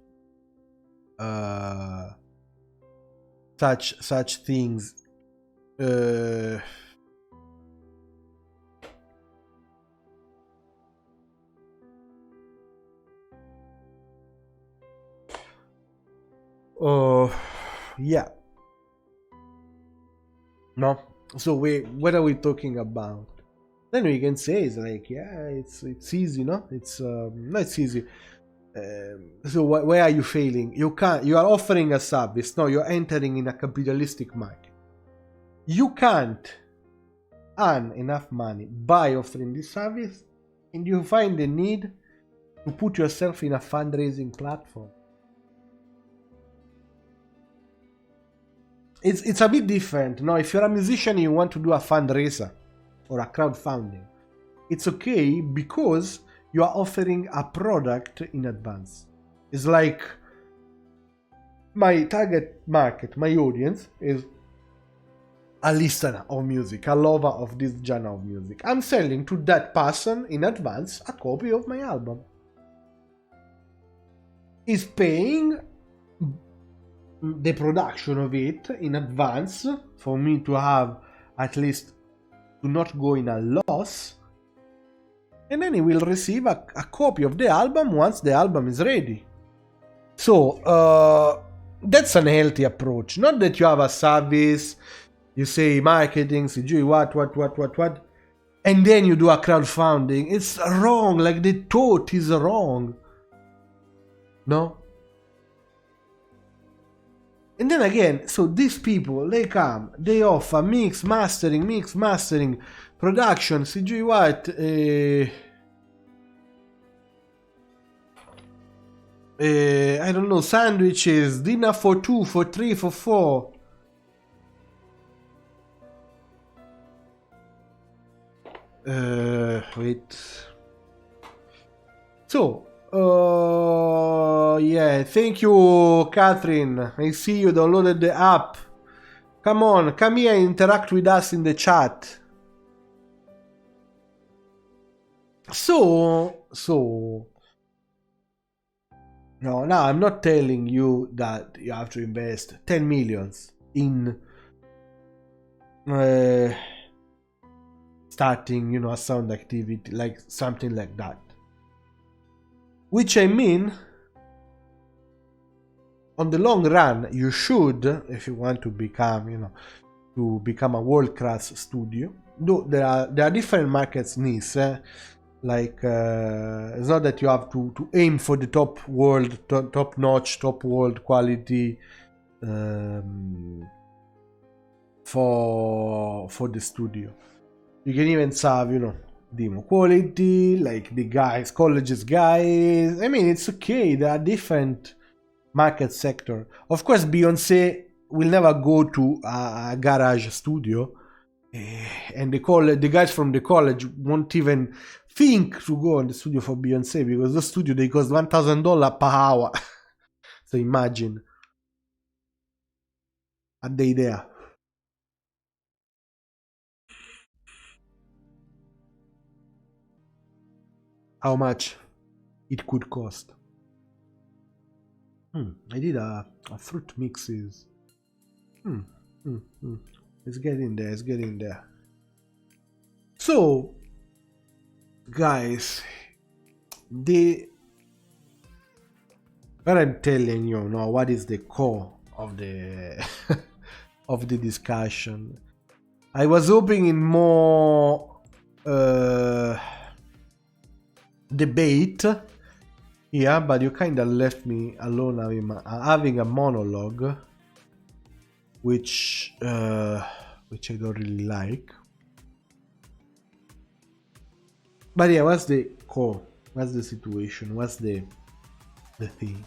things. Yeah. No. So what are we talking about? Then we can say it's like, yeah, it's easy, no? It's not easy. So where are you failing? You are offering a service. No, you're entering in a capitalistic market. You can't earn enough money by offering this service, and you find the need to put yourself in a fundraising platform. It's a bit different. Now, if you're a musician and you want to do a fundraiser or a crowdfunding, it's okay because you are offering a product in advance. It's like my target market, my audience is a listener of music, a lover of this genre of music. I'm selling to that person in advance a copy of my album. He's paying the production of it in advance for me to have at least to not go in a loss, and then he will receive a copy of the album once the album is ready. So that's an healthy approach. Not that you have a service, you say marketing, CG, what, and then you do a crowdfunding. It's wrong. Like the thought is wrong. No? And then again, so these people, they come, they offer mix, mastering, production, CG what, I don't know, sandwiches, dinner for 2, for 3, for 4. Wait. So, yeah, thank you, Catherine. I see you downloaded the app. Come on, come here and interact with us in the chat. So, no, I'm not telling you that you have to invest 10 millions in starting, a sound activity, like something like that. Which I mean, on the long run, you should, if you want to become, to become a world-class studio. Though there are different markets needs. Like it's not that you have to aim for the top notch, top world quality for the studio. You can even have, demo quality, like the guys, colleges guys. I mean, it's okay. There are different market sector. Of course, Beyonce will never go to a garage studio, and the guys from the college won't even think to go in the studio for Beyonce, because the studio, they cost $1,000 per hour. So imagine a day there. How much it could cost. I did a fruit mixes. It's getting there. So, guys, what I'm telling you now, what is the core of the of the discussion? I was hoping in more debate. Yeah, but you kind of left me alone having a monologue, which I don't really like. But yeah, what's the core? What's the situation? What's the thing?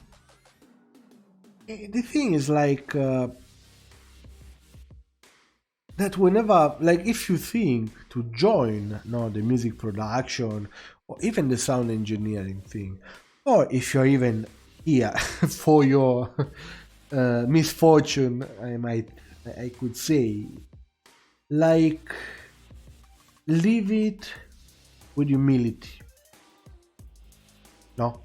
The thing is like that whenever, like, if you think to join the music production or even the sound engineering thing, or if you're even here for your misfortune, I could say, like, leave it with humility. No,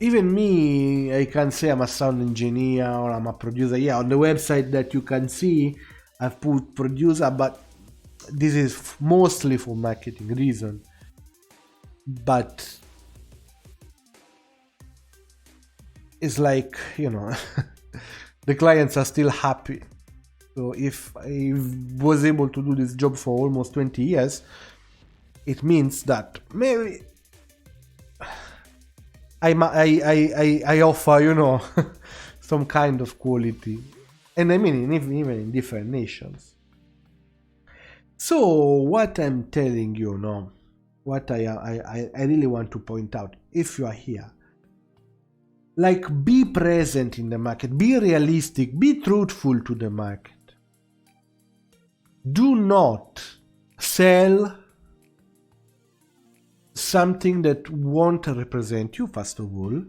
even me, I can say I'm a sound engineer or I'm a producer. Yeah, on the website that you can see, I've put producer, but this is mostly for marketing reason. But it's like, the clients are still happy. So if I was able to do this job for almost 20 years, it means that maybe I offer, some kind of quality. And I mean, even in different nations. So what I'm telling you now, what I really want to point out, if you are here, like, be present in the market, be realistic, be truthful to the market. Do not sell something that won't represent you, first of all,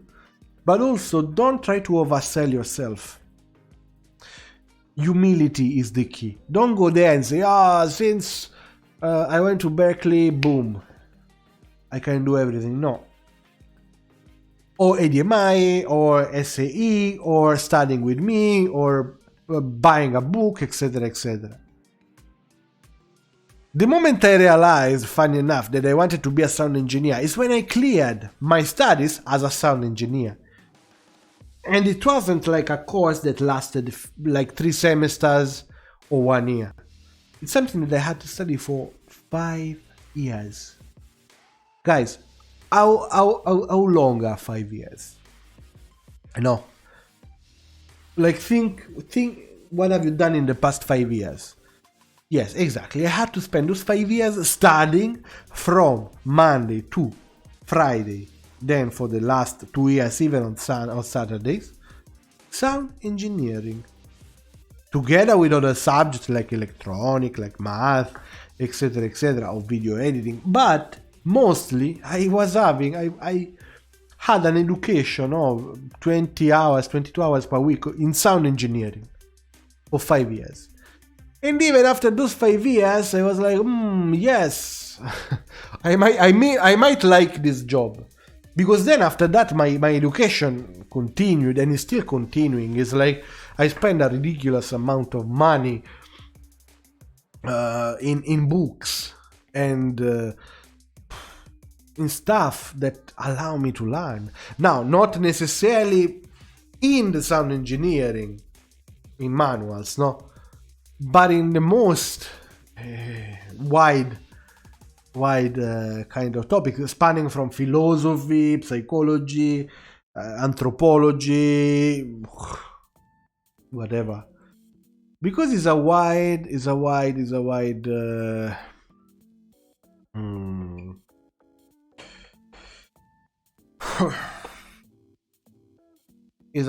but also don't try to oversell yourself. Humility is the key. Don't go there and say, since I went to Berkeley, boom, I can do everything. No. Or ADMI, or SAE, or studying with me, or buying a book, etc., etc. The moment I realized, funny enough, that I wanted to be a sound engineer is when I cleared my studies as a sound engineer. And it wasn't like a course that lasted like 3 semesters or 1 year. It's something that I had to study for 5 years. Guys, how long are 5 years? I know. Like, think what have you done in the past 5 years? Yes, exactly. I had to spend those 5 years studying from Monday to Friday. Then for the last 2 years, even on Saturdays, sound engineering. Together with other subjects like electronic, like math, etc., or video editing. But mostly I had an education of 22 hours per week in sound engineering for 5 years. And even after those 5 years, I was like, yes, I might like this job. Because then after that, my education continued and is still continuing. It's like I spend a ridiculous amount of money in books and in stuff that allow me to learn. Now, not necessarily in the sound engineering, in manuals, no? But in the most wide kind of topic, spanning from philosophy, psychology, anthropology, whatever. Because it's a wide it's a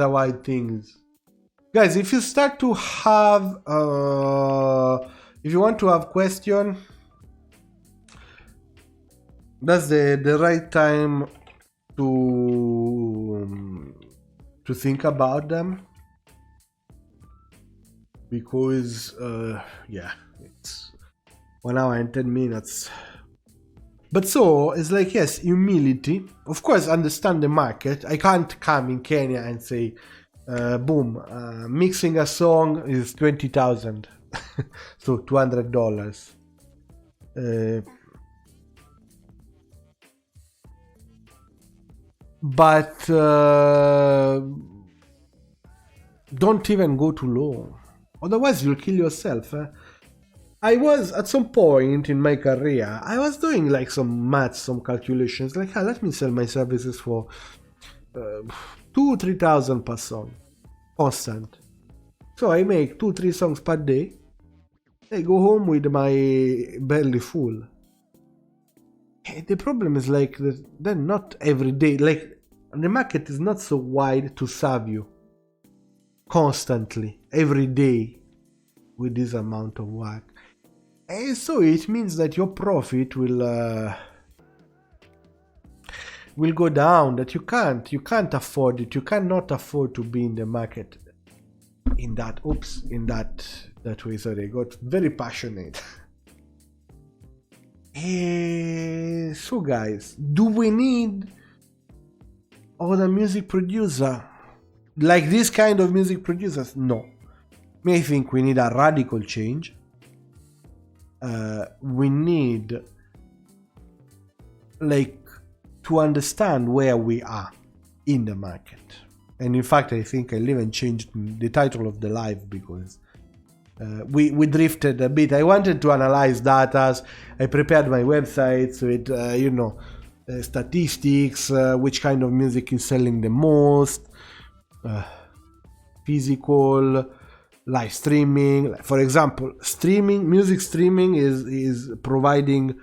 wide things. Guys, if you start to have, if you want to have question, that's the right time to think about them. Because, it's 1 hour and 10 minutes. But so, it's like, yes, humility. Of course, understand the market. I can't come in Kenya and say, boom, mixing a song is 20,000, so $200. But don't even go too low, otherwise you'll kill yourself. I was, at some point in my career, I was doing like some maths, some calculations, like, let me sell my services for 2,000-3,000 per song, constant. So I make 2-3 songs per day. I go home with my belly full. The problem is like that they're not every day. Like the market is not so wide to serve you constantly every day with this amount of work. And so it means that your profit will go down, that you can't afford it. You cannot afford to be in the market in that way. Sorry, I got very passionate. So guys, do we need other music producer like this kind of music producers? No. I think we need a radical change. We need like to understand where we are in the market. And in fact, I think I'll even change the title of the live because we drifted a bit. I wanted to analyze data. I prepared my websites with statistics, which kind of music is selling the most, physical, live streaming. For example, music streaming is providing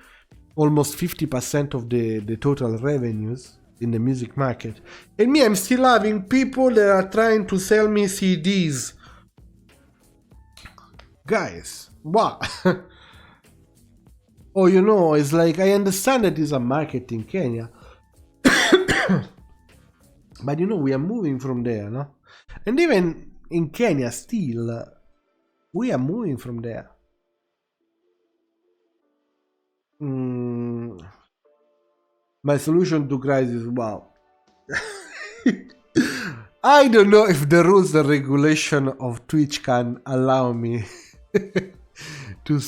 almost 50% of the total revenues in the music market. And me, I'm still having people that are trying to sell me CDs. Guys, what? Oh, it's like, I understand that it's a market in Kenya. But we are moving from there, no? And even in Kenya still, we are moving from there. My solution to crisis, wow. I don't know if the rules and regulation of Twitch can allow me to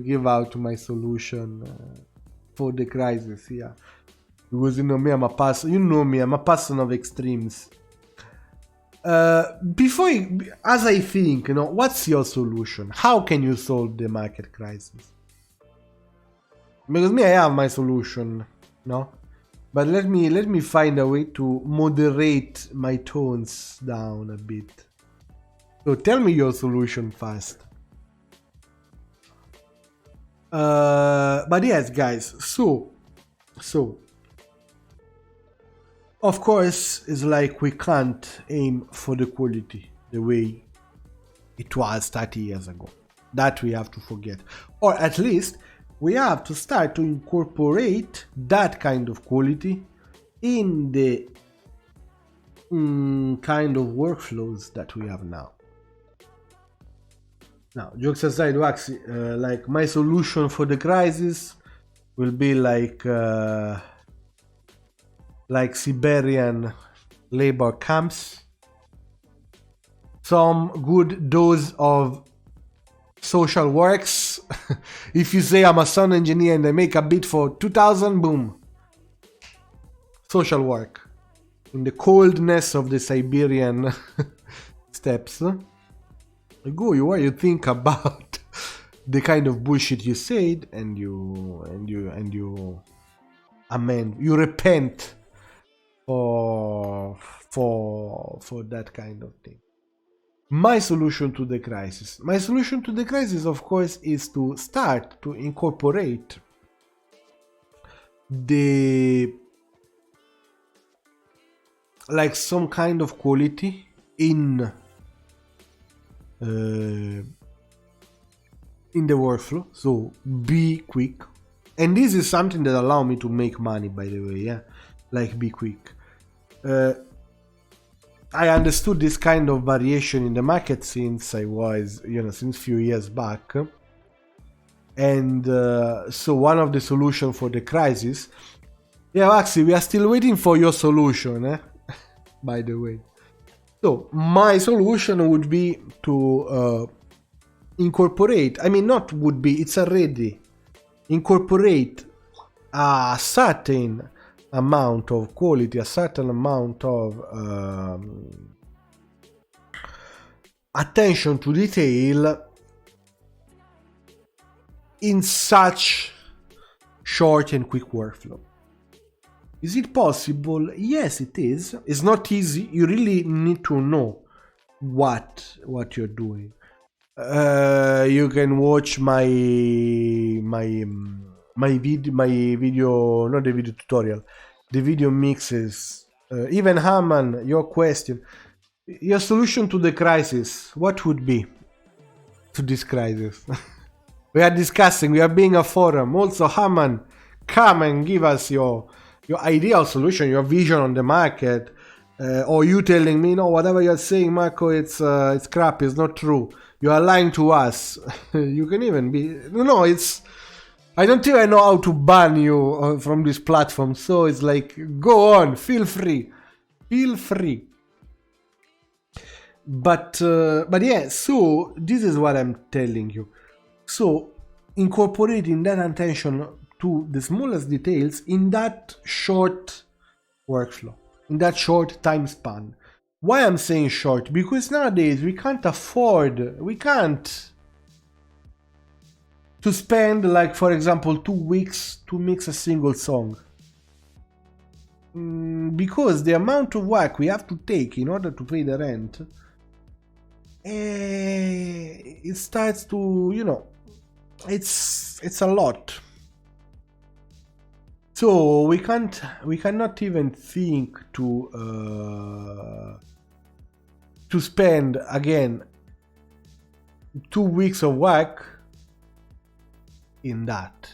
give out my solution for the crisis here. Because me, I'm a person of extremes. As I think, what's your solution? How can you solve the market crisis? Because me, I have my solution, no? But let me find a way to moderate my tones down a bit. So tell me your solution first. But yes, guys, so of course, it's like we can't aim for the quality the way it was 30 years ago. That we have to forget. Or at least, we have to start to incorporate that kind of quality in the kind of workflows that we have now. Now, jokes aside, Waxy, like my solution for the crisis will be like Siberian labor camps, some good dose of social works. If you say I'm a sound engineer and I make a beat for 2,000, boom, social work in the coldness of the Siberian steppes. Go, you think about the kind of bullshit you said, and you amend, you repent for that kind of thing. My solution to the crisis, of course, is to start to incorporate some kind of quality in the workflow. So be quick, and this is something that allow me to make money, by the way. Yeah, like be quick. I understood this kind of variation in the market since I was, since few years back. And so one of the solutions for the crisis, actually, we are still waiting for your solution, by the way. So my solution would be to incorporate, it's already incorporate a certain amount of quality, a certain amount of attention to detail in such short and quick workflow. Is it possible? Yes, it is. It's not easy. You really need to know what you're doing. You can watch my not the video tutorial, the video mixes. Even Haman, your question, your solution to the crisis, what would be to this crisis? We are discussing, we are being a forum. Also, Haman, come and give us your ideal solution, your vision on the market. Or you telling me, no, whatever you're saying, Marco, it's crap, it's not true. You are lying to us. You can even be, no, it's, I don't even know how to ban you from this platform. So it's like, go on, feel free. But yeah, so this is what I'm telling you. So incorporating that attention to the smallest details in that short workflow, in that short time span. Why I'm saying short? Because nowadays we can't to spend, like, for example, 2 weeks to mix a single song. Because the amount of work we have to take in order to pay the rent, it starts to, it's a lot. So we cannot even think to spend again 2 weeks of work in that,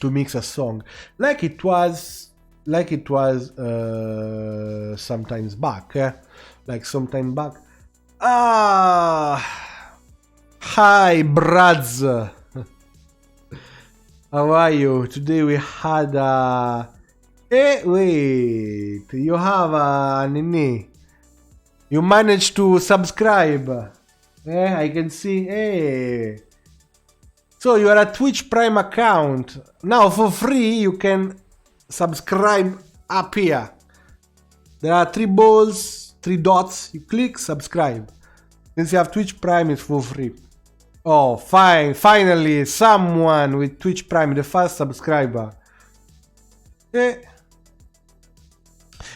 to mix a song like it was sometimes back, sometime back. Hi brads. How are you? Today we had wait, you have a Nini. You managed to subscribe. I can see. So you are a Twitch Prime account. Now for free you can subscribe up here. There are 3 balls, 3 dots. You click subscribe. Since you have Twitch Prime, it's for free. Oh, fine. Finally, someone with Twitch Prime, the first subscriber.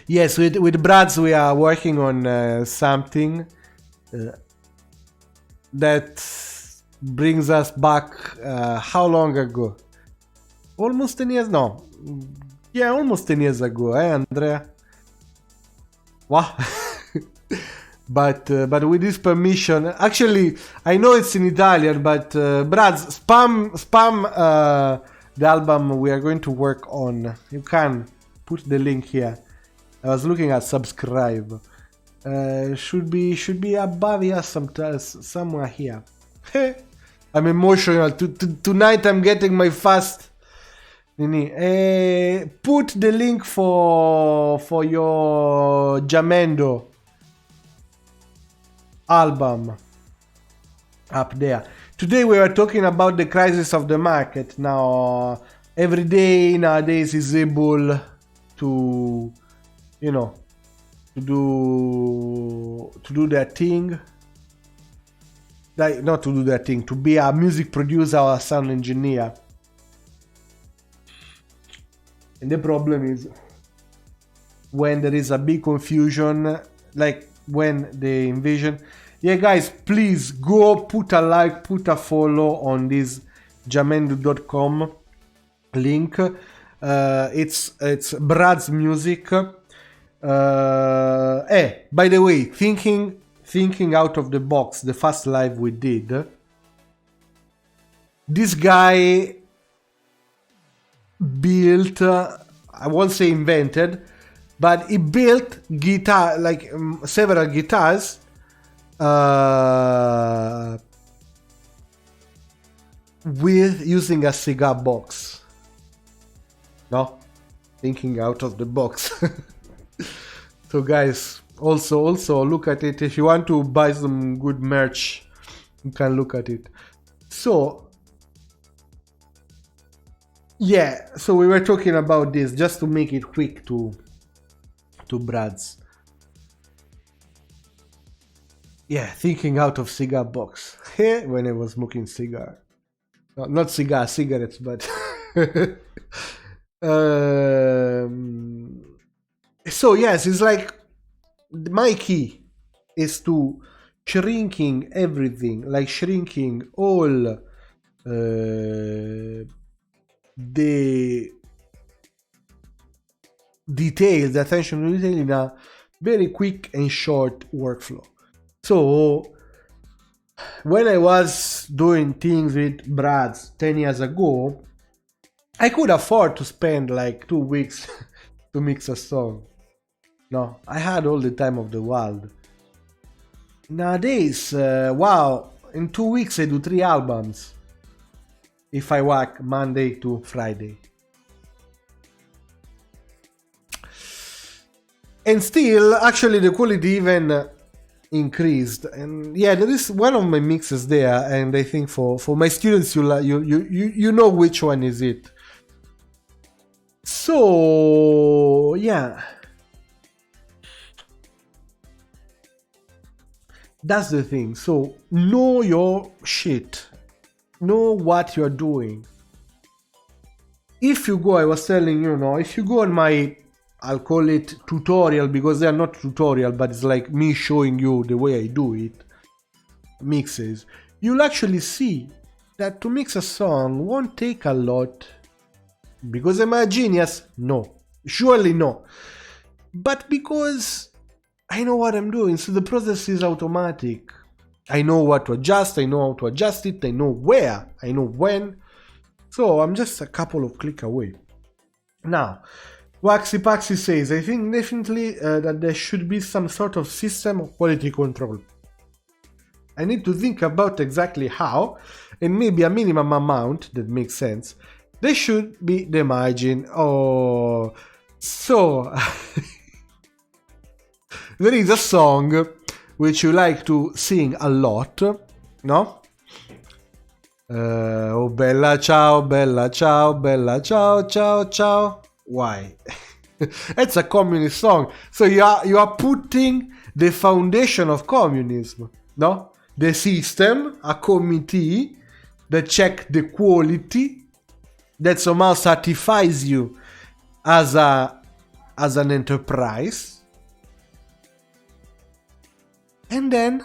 Yes, with Brads, we are working on something that brings us back. How long ago? Almost 10 years? No. Yeah, almost 10 years ago, Andrea? Wow. But with this permission, actually, I know it's in Italian, but Brads, spam the album we are going to work on. You can put the link here. I was looking at subscribe. Should be above here somewhere here. I'm emotional. Tonight I'm getting my first. Put the link for your Jamendo album up there. Today we are talking about the crisis of the market. Now every day nowadays is able to to do their thing, like not to do their thing, to be a music producer or a sound engineer. And the problem is when there is a big confusion, like when they envision. Yeah, guys, please go put a like, put a follow on this jamendo.com link. It's Brad's music. By the way, thinking out of the box, the first live we did, this guy built, I won't say invented, but he built guitar, like several guitars, with using a cigar box. No, thinking out of the box. So guys, also look at it. If you want to buy some good merch, you can look at it. So yeah, so we were talking about this just to make it quick to Brad's. Yeah, thinking out of cigar box. When I was smoking cigar. No, not cigarettes, but so yes, it's like my key is to shrinking everything, like shrinking all the details, the attention to detail in a very quick and short workflow. So when I was doing things with Brads 10 years ago, I could afford to spend like 2 weeks to mix a song. No, I had all the time of the world. Nowadays, wow, in 2 weeks I do 3 albums. If I work Monday to Friday. And still, actually, the quality even increased. And yeah, there is one of my mixes there, and I think for my students, you know which one is it. So yeah, that's the thing. So know your shit. Know what you're doing. If you go, I was telling you, if you go on my, I'll call it tutorial, because they are not tutorial, but it's like me showing you the way I do it, mixes, you'll actually see that to mix a song won't take a lot. Because am I a genius? No. Surely no. But because I know what I'm doing, so the process is automatic. I know what to adjust, I know how to adjust it, I know where, I know when. So I'm just a couple of clicks away. Now, Waxy Paxy says, I think definitely that there should be some sort of system of quality control. I need to think about exactly how, and maybe a minimum amount that makes sense. There should be the margin. Oh, so there is a song which you like to sing a lot, no? Oh, bella ciao, bella ciao, bella ciao, ciao, ciao. Why? It's a communist song. So you are putting the foundation of communism, no? The system, a committee that check the quality, that somehow certifies you as an enterprise. And then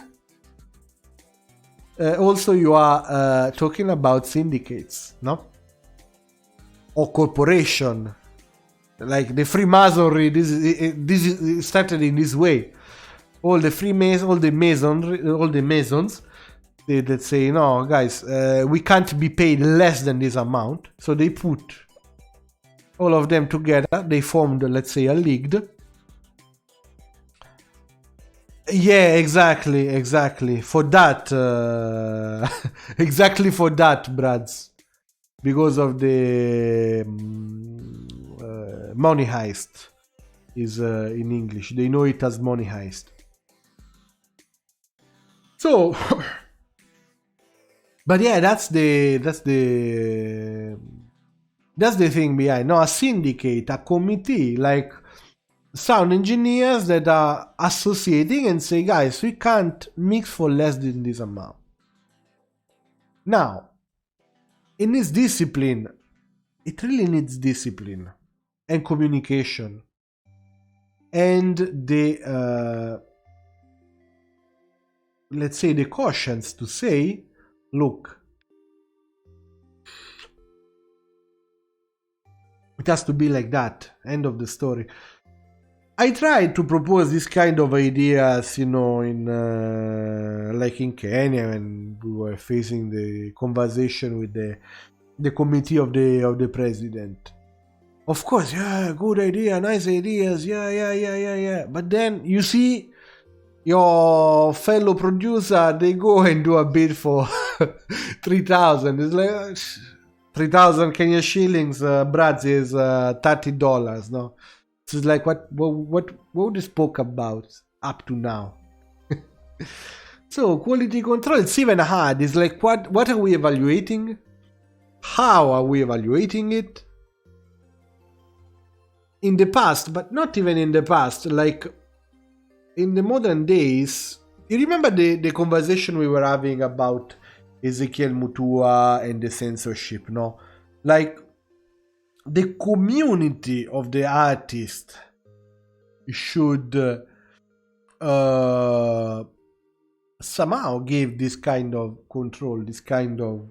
also you are talking about syndicates, no? Or corporation, like the Freemasonry. This started in this way. All the Masons, that say, no, guys, we can't be paid less than this amount. So they put all of them together. They formed, let's say, a league. Yeah, exactly. For that, exactly for that, Brads. Because of the money heist is in English. They know it as money heist. So, but yeah, that's the thing behind. No, a syndicate, a committee, like sound engineers that are associating and say, guys, we can't mix for less than this amount. Now, in this discipline, it really needs discipline and communication and the let's say the cautions to say, look, it has to be like that. End of the story. I tried to propose this kind of ideas, in like in Kenya, when we were facing the conversation with the committee of the president. Of course, yeah, good idea, nice ideas, yeah. But then you see your fellow producer, they go and do a bid for 3,000. It's like 3,000 Kenya shillings. Brazil is $30. No, so it's like what we spoke about up to now. So quality control, it's even hard. It's like what are we evaluating? How are we evaluating it? In the past, but not even in the past, like in the modern days, you remember the conversation we were having about Ezekiel Mutua and the censorship, no? Like, the community of the artist should somehow gave this kind of control, this kind of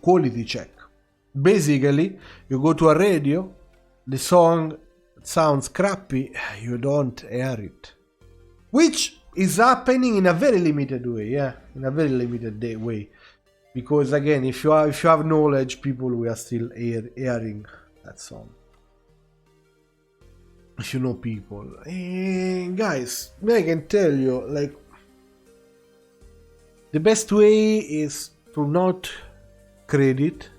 quality check. Basically, you go to a radio, the song sounds crappy, you don't air it, which is happening in a very limited way. Yeah, in a very limited way, because again, if you have knowledge, people will still airing that song. If you know people, guys, I can tell you, like, the best way is to not credit,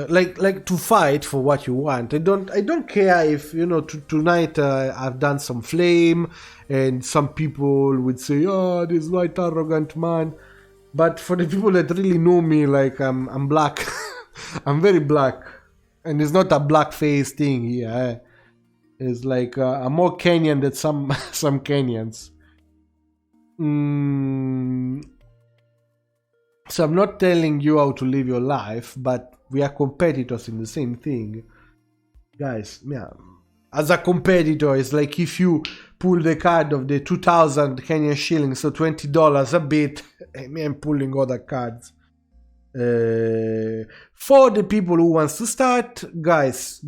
like to fight for what you want. I don't care if, you know, tonight I've done some flame, and some people would say, oh, this white arrogant man. But for the people that really know me, like, I'm black. I'm very black, and it's not a blackface thing here. It's like I'm more Kenyan than some some Kenyans. So I'm not telling you how to live your life, but we are competitors in the same thing, guys. Yeah, as a competitor, it's like if you pull the card of the 2,000 Kenyan shillings, so $20 a bit, and I'm pulling other cards. For the people who wants to start, guys,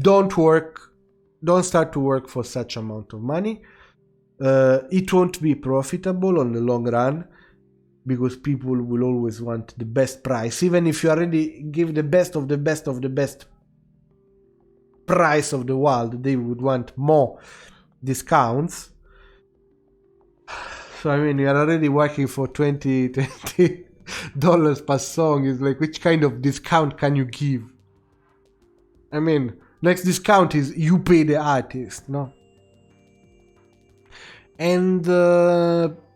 don't start to work for such amount of money. It won't be profitable on the long run, because people will always want the best price. Even if you already give the best of the best of the best price of the world, they would want more discounts. So I mean, you're already working for $20 per song. Is like, which kind of discount can you give? I mean, next discount is you pay the artist, no? And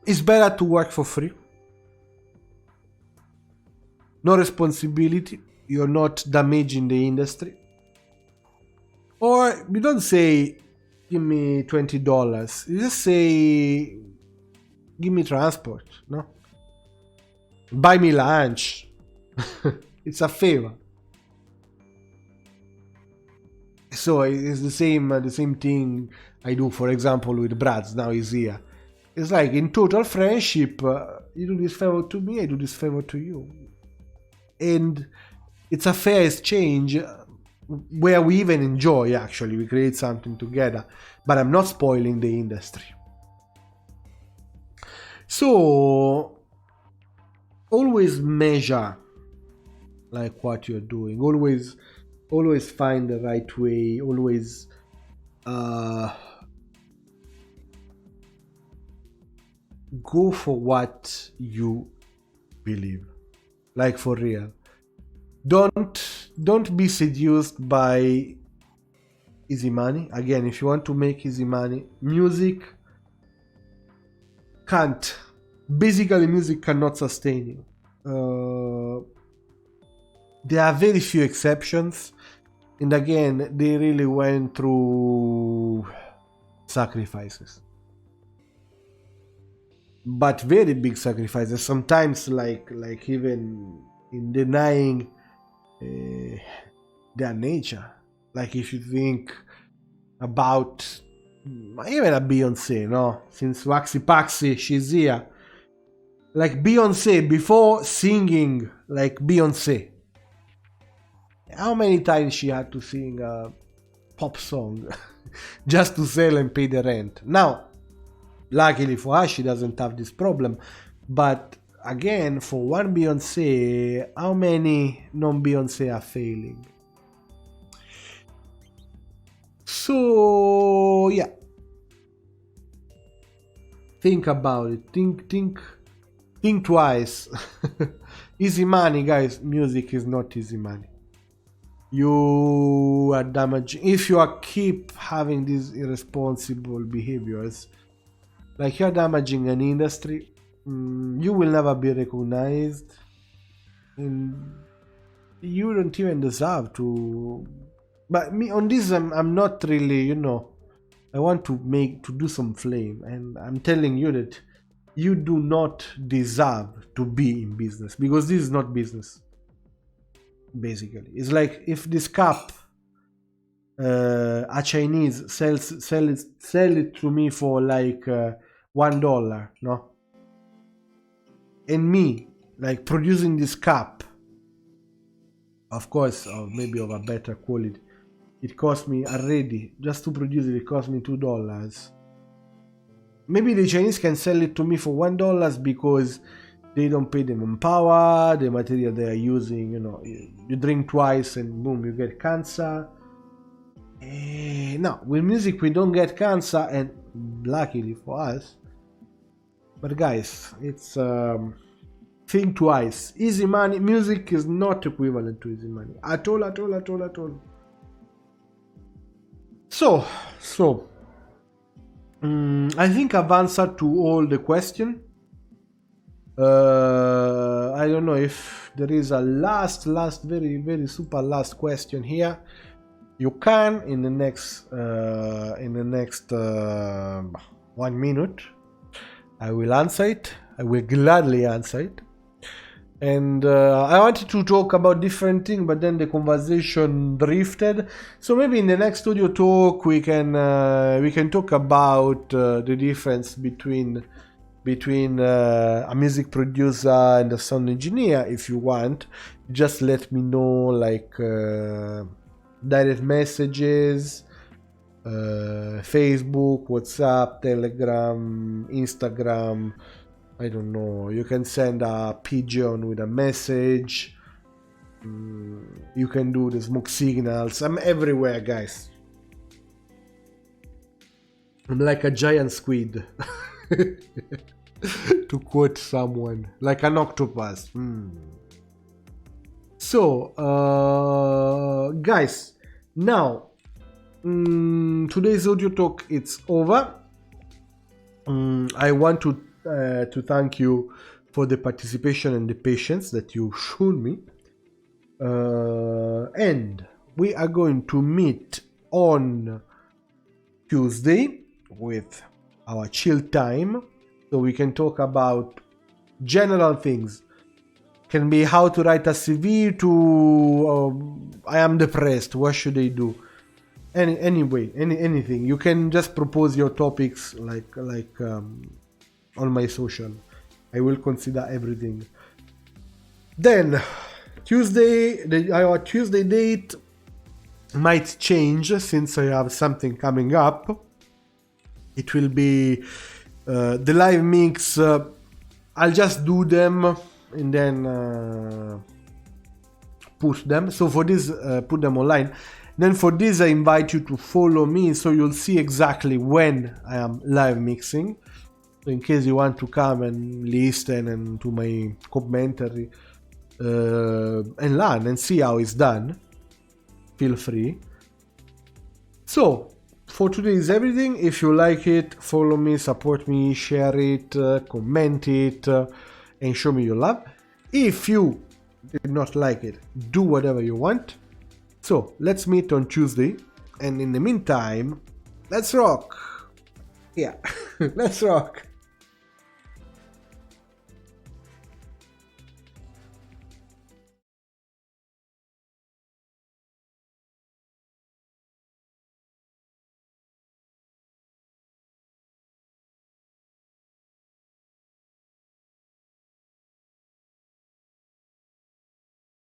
it's better to work for free. No responsibility. You're not damaging the industry. Or you don't say, give me $20. You just say, give me transport, no? Buy me lunch. It's a favor. So it's the same thing I do, for example, with Brads. Now he's here. It's like, in total friendship, you do this favor to me, I do this favor to you. And it's a fair exchange, where we even enjoy, actually. We create something together. But I'm not spoiling the industry. So always measure, like, what you're doing. Always find the right way. Always go for what you believe. Like, for real. Don't be seduced by easy money. Again, if you want to make easy money, music can't. Basically, music cannot sustain you. There are very few exceptions. And again, they really went through sacrifices. But very big sacrifices. Sometimes, like even in denying their nature. Like, if you think about even a Beyonce, no? Since Waxy Paxy, she's here. Like, Beyonce, before singing like Beyonce, how many times she had to sing a pop song just to sell and pay the rent? Now, luckily for her, she doesn't have this problem. But again, for one Beyonce, how many non-Beyonce are failing? So yeah, think about it. Think twice. Easy money, guys. Music is not easy money. You are damaging. If you are keep having these irresponsible behaviors, like, you're damaging an industry. You will never be recognized, and you don't even deserve to. But me on this, I'm not really, you know. I want to do some flame, and I'm telling you that you do not deserve to be in business, because this is not business. Basically, it's like, if this cup, a Chinese sell it to me for like $1, no? And me, like, producing this cup, of course, maybe of a better quality, it cost me already, just to produce it, it cost me $2. Maybe the Chinese can sell it to me for $1 because they don't pay the manpower, the material they are using, you know, you drink twice and boom, you get cancer. No, with music we don't get cancer, and luckily for us. But guys, it's think twice. Easy money, music is not equivalent to easy money at all, at all, at all, at all. So I think I've answered to all the question. I don't know if there is a last very, very super last question here. You can in the next 1 minute. I will answer it. I will gladly answer it. And I wanted to talk about different things, but then the conversation drifted. So maybe in the next studio talk we can talk about the difference between a music producer and a sound engineer. If you want, just let me know, like direct messages, Facebook, WhatsApp, Telegram, Instagram. I don't know, you can send a pigeon with a message. You can do the smoke signals. I'm everywhere, guys. I'm like a giant squid. To quote someone, like an octopus. So guys, now today's audio talk, it's over. I want to thank you for the participation and the patience that you showed me, and we are going to meet on Tuesday with our chill time, so we can talk about general things. Can be how to write a CV to I am depressed, what should I do? Anything. You can just propose your topics like on my social. I will consider everything. Then Tuesday, our Tuesday date might change since I have something coming up. It will be the live mix. I'll just do them and then push them. So for this, put them online. Then for this, I invite you to follow me, so you'll see exactly when I am live mixing. So in case you want to come and listen and to my commentary and learn and see how it's done, feel free. So for today is everything. If you like it, follow me, support me, share it, comment it, and show me your love. If you did not like it, do whatever you want. So let's meet on Tuesday, and in the meantime, let's rock. Yeah, let's rock.